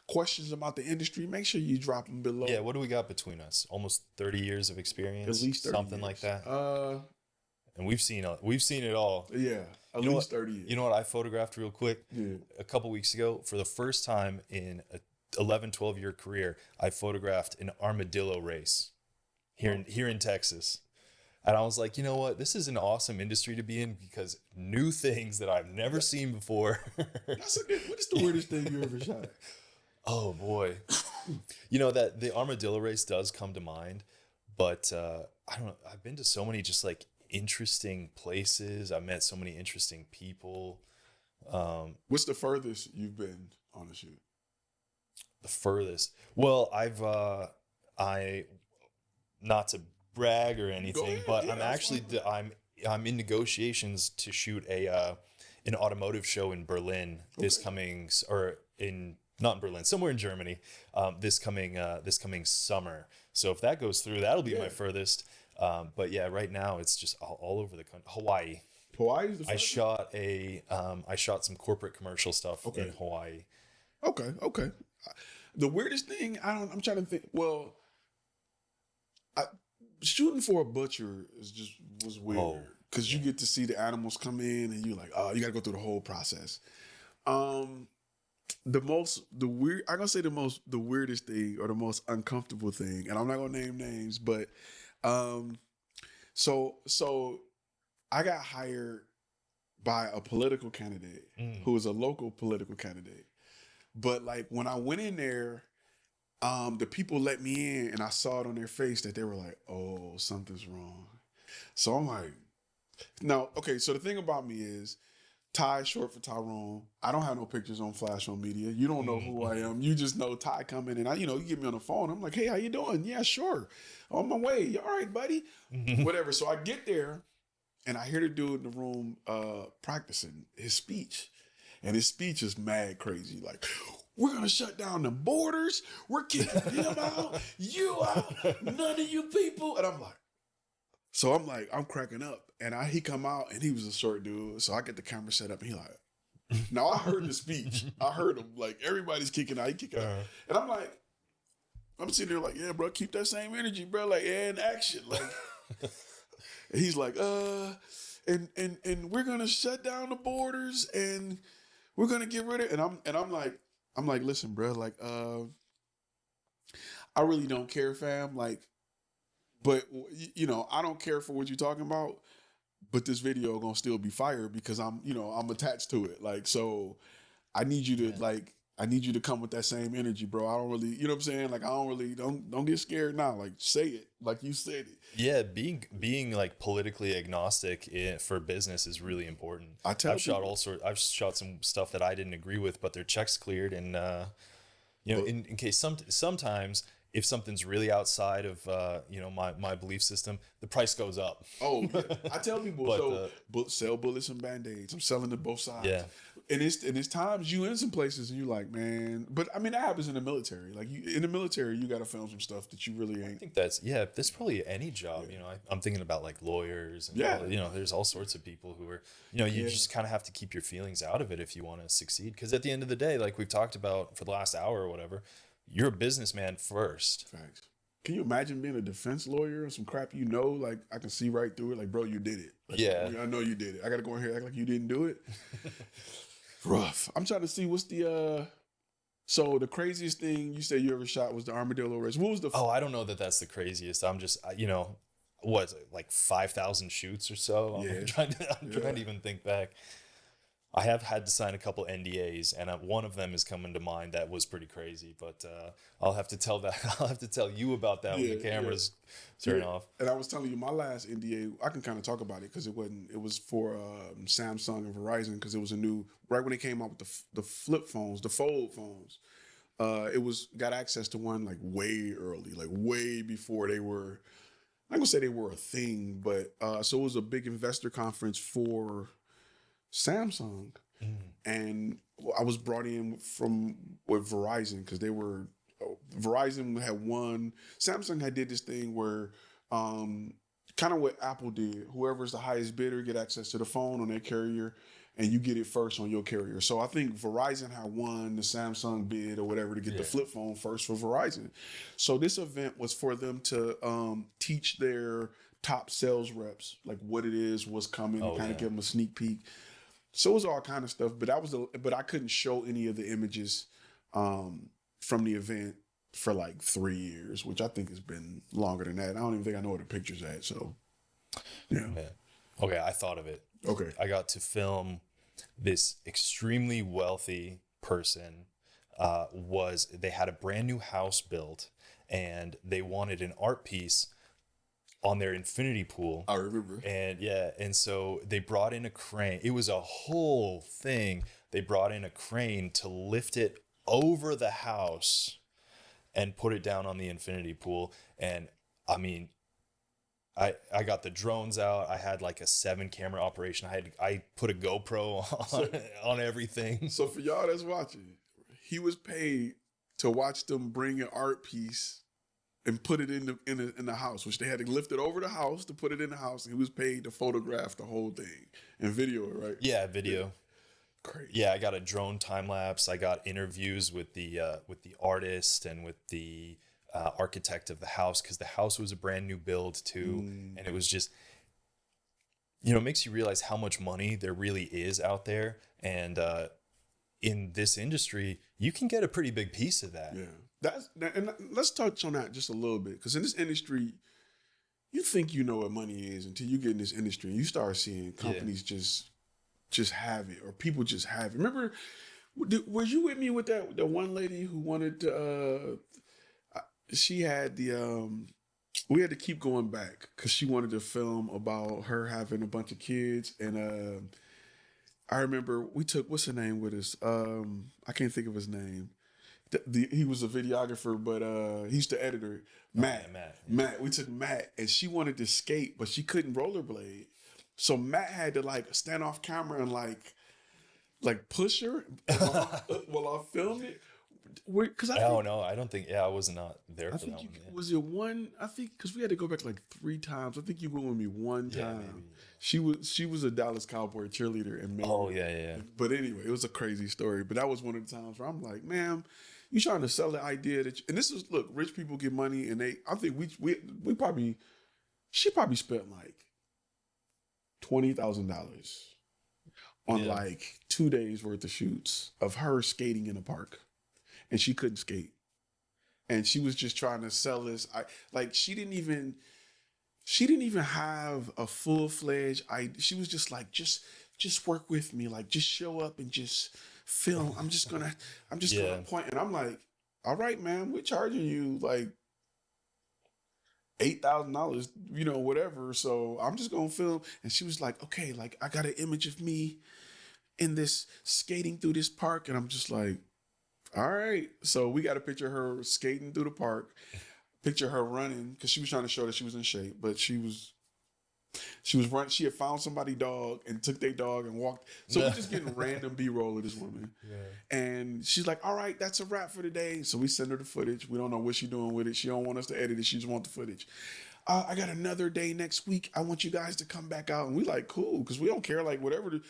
E: questions about the industry, make sure you drop them below.
F: Yeah, what do we got between us? Almost 30 years of experience,
E: At least 30
F: something
E: years.
F: like that. And we've seen it all.
E: Yeah, at
F: You know
E: least
F: what-
E: 30 years.
F: You know what I photographed real quick?
E: Yeah.
F: A couple weeks ago, for the first time in a 11, 12-year career, I photographed an armadillo race here in Texas. And I was like, you know what? This is an awesome industry to be in because new things that I've never seen before.
E: What is the weirdest thing you ever shot?
F: Oh boy. You know that the armadillo race does come to mind, but I don't know. I've been to so many just like interesting places. I've met so many interesting people.
E: What's the furthest you've been on a shoot?
F: The furthest. Well, I not to brag or anything,
E: ahead,
F: but
E: yeah,
F: I'm
E: that's
F: actually
E: fine.
F: I'm in negotiations to shoot an automotive show in Berlin this coming, or in not in Berlin, somewhere in Germany, this coming summer. So if that goes through, that'll be my furthest. But yeah, right now it's just all over the country. Hawaii.
E: Hawaii's the furthest?
F: I shot some corporate commercial stuff in Hawaii.
E: Okay. The weirdest thing, I'm trying to think. Well, shooting for a butcher was weird because you get to see the animals come in and you're like, oh, you got to go through the whole process. The weirdest thing or the most uncomfortable thing, and I'm not gonna name names, but so I got hired by a political candidate who was a local political candidate. But like when I went in there, the people let me in and I saw it on their face that they were like, oh, something's wrong. So I'm like, no, okay. So the thing about me is Ty, short for Tyrone. I don't have no pictures on FlashFilm Media. You don't know who I am. You just know Ty coming and you get me on the phone. I'm like, hey, how you doing? Yeah, sure. On my way. You all right, buddy? Whatever. So I get there and I hear the dude in the room practicing his speech. And his speech is mad crazy. Like, we're going to shut down the borders. We're kicking him out. You out. None of you people. And I'm cracking up. And he come out and he was a short dude. So I get the camera set up and he like, now I heard the speech. I heard him like, everybody's kicking out. He kicking out. And I'm sitting there like, yeah, bro, keep that same energy, bro. Like, yeah, in action. Like, and he's like, and we're going to shut down the borders and we're going to get rid of it. And I'm like, listen, bro, like, I really don't care, fam. Like, but I don't care for what you're talking about, but this video gonna still be fire because I'm attached to it. Like, so I need you to come with that same energy, bro. I don't really, you know what I'm saying? Like, I don't really, don't get scared now. Like, say it like you said it.
F: Yeah, being like politically agnostic for business is really important. I've shot some stuff that I didn't agree with, but their checks cleared, and in case sometimes if something's really outside of my belief system, the price goes up.
E: Oh, yeah. I tell people sell bullets and band-aids. I'm selling to both sides.
F: Yeah.
E: And it's times you in some places and you like, man, but I mean that happens in the military. Like in the military, you got to film some stuff that you really ain't.
F: I think that's probably any job. Yeah. I'm thinking about like lawyers and there's all sorts of people who are, you just kind of have to keep your feelings out of it if you want to succeed. Because at the end of the day, like we've talked about for the last hour or whatever, you're a businessman first.
E: Facts. Can you imagine being a defense lawyer or some crap like I can see right through it? Like, bro, you did it. Like,
F: yeah.
E: I know you did it. I got to go in here and act like you didn't do it. Rough. I'm trying to see what's the so the craziest thing you said you ever shot was the armadillo race. What was the
F: I don't know that's the craziest. I'm just what is it, like 5,000 shoots or so?
E: Yeah.
F: I'm trying to even think back. I have had to sign a couple NDAs, and one of them is coming to mind that was pretty crazy. But I'll have to tell you about that when the cameras turn off.
E: And I was telling you my last NDA. I can kind of talk about it because it was for Samsung and Verizon because it was right when they came out with the flip phones, the fold phones. It got access to one like way early, like way before they were. I'm gonna say they were a thing, but so it was a big investor conference for Samsung, and I was brought in with Verizon because they were Verizon had won. Samsung had did this thing where kind of what Apple did. Whoever's the highest bidder get access to the phone on their carrier, and you get it first on your carrier. So I think Verizon had won the Samsung bid or whatever to get the flip phone first for Verizon. So this event was for them to teach their top sales reps like what it is, what's coming, kind of give them a sneak peek. So it was all kind of stuff, but I couldn't show any of the images from the event for like 3 years, which I think has been longer than that. I don't even think I know where the picture's at. So, yeah.
F: Okay, I thought of it.
E: Okay.
F: I got to film this extremely wealthy person. They had a brand new house built, and they wanted an art piece on their infinity pool.
E: I remember.
F: And so they brought in a crane. It was a whole thing. They brought in a crane to lift it over the house and put it down on the infinity pool. And I mean, I got the drones out. I had like a 7-camera operation. I put a GoPro on everything.
E: So for y'all that's watching, he was paid to watch them bring an art piece and put it in the house, which they had to lift it over the house to put it in the house. And he was paid to photograph the whole thing and video it, right?
F: Yeah, video.
E: Yeah. Crazy.
F: Yeah, I got a drone time lapse. I got interviews with the artist and with the architect of the house, because the house was a brand new build too, and it was just, it makes you realize how much money there really is out there, and in this industry, you can get a pretty big piece of that.
E: Yeah, and let's touch on that just a little bit, because in this industry, you think you know what money is until you get in this industry and you start seeing companies just have it, or people just have it. Remember, were you with me with the one lady who wanted to? She had we had to keep going back because she wanted to film about her having a bunch of kids, and I remember we took, what's her name with us? I can't think of his name. He was a videographer, but he's the editor. Matt. Matt. We took Matt, and she wanted to skate, but she couldn't rollerblade. So Matt had to like stand off camera and like push her while I filmed it. Because I
F: don't know. I don't think. Yeah, I was not there for that one.
E: Was it one? I think because we had to go back like 3 times. I think you went with me one time. Maybe. She was a Dallas Cowboy cheerleader and
F: yeah.
E: But anyway, it was a crazy story. But that was one of the times where I'm like, ma'am, you trying to sell the idea that? And this is, look, rich people get money, and I think she probably spent like $20,000 on like 2 days worth of shoots of her skating in a park. And she couldn't skate. And she was just trying to sell this. She didn't even have a full-fledged idea. She was just like, just work with me. Like, just show up and just film. I'm just gonna point. And I'm like, all right, man, we're charging you like $8,000, whatever. So I'm just gonna film. And she was like, okay, like I got an image of me in this skating through this park. And I'm just like, all right. So we got a picture of her skating through the park, picture her running, because she was trying to show that she was in shape, but she was running. She had found somebody's dog and took their dog and walked. So we're just getting random B-roll of this woman. Yeah. And she's like, all right, that's a wrap for today. So we send her the footage. We don't know what she's doing with it. She don't want us to edit it. She just wants the footage. I got another day next week. I want you guys to come back out. And we like, cool, because we don't care, like whatever.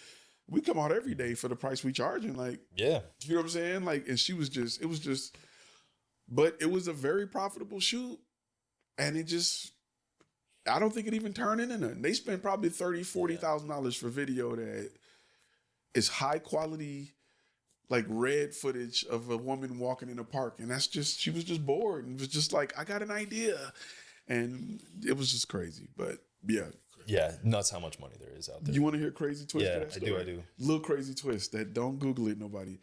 E: We come out every day for the price we charging. Like, yeah, you know what I'm saying? Like, and but it was a very profitable shoot. And I don't think it even turned into nothing. They spent probably $30,000, $40,000 for video that is high quality, like red footage of a woman walking in a park. And she was just bored and was just like, I got an idea. And it was just crazy. But yeah.
F: Yeah, nuts how much money there is out there.
E: You want to hear a crazy twist?
F: Yeah,
E: to that story?
F: I do.
E: Little crazy twist that don't Google it, nobody.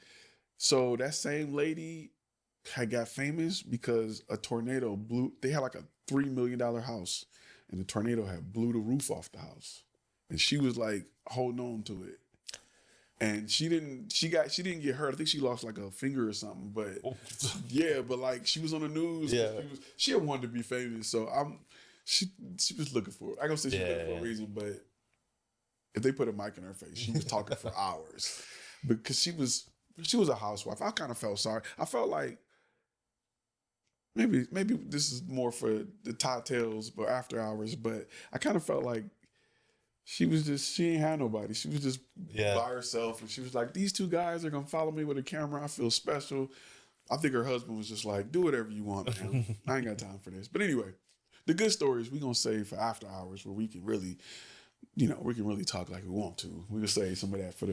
E: So that same lady had got famous because a tornado they had like a $3 million house, and the tornado had blew the roof off the house. And she was like holding on to it. And she didn't get hurt. I think she lost like a finger or something. But yeah, but like she was on the news. Yeah. She had wanted to be famous. So she was looking for it. I gonna say she was looking for a reason, but if they put a mic in her face, she was talking for hours. Because she was a housewife. I kind of felt sorry. I felt like maybe this is more for the top tails, but after hours. But I kind of felt like she ain't had nobody. She was just by herself, and she was like, these two guys are gonna follow me with a camera. I feel special. I think her husband was just like, do whatever you want, man. I ain't got time for this. But anyway, the good stories we gonna save for after hours, where we can really, we can really talk like we want to. We can save some of that for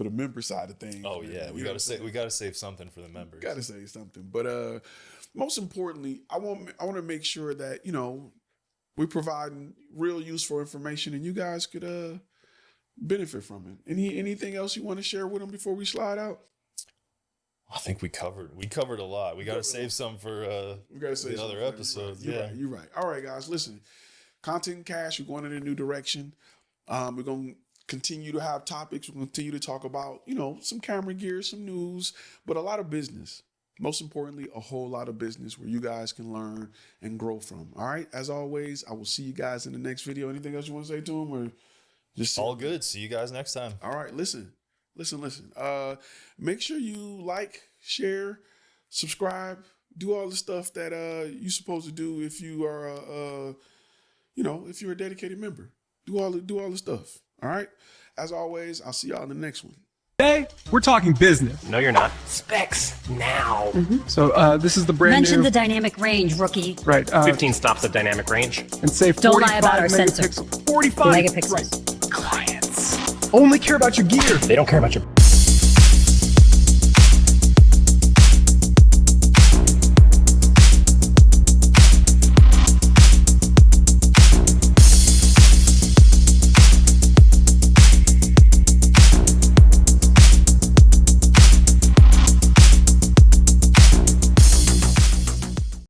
E: the member side of things.
F: Oh yeah, we gotta save something for the members.
E: Gotta save something. But most importantly, I want to make sure that we're providing real useful information, and you guys could benefit from it. Anything else you want to share with them before we slide out?
F: I think we covered a lot. We got to save some for the other episodes.
E: You're right. All right, guys, listen. Content Cash, we're going in a new direction. We're going to continue to have topics. We're going to continue to talk about, some camera gear, some news, but a lot of business. Most importantly, a whole lot of business where you guys can learn and grow from. All right. As always, I will see you guys in the next video. Anything else you want to say to them, or just
F: all good? See you guys next time.
E: All right. Listen. Make sure you like, share, subscribe, do all the stuff that you're supposed to do if you are if you're a dedicated member. Do all the stuff. All right. As always, I'll see y'all in the next one.
G: Today, we're talking business.
H: No, you're not. Specs now.
G: So this is the brand
I: Mention
G: new.
I: the dynamic range, rookie.
G: Right.
H: 15 stops of dynamic range.
G: And say 45
I: Don't lie about our
G: megapixels.
I: sensor.
G: 45
I: Megapixels.
G: Right. Clients only care about your gear.
H: They don't care about your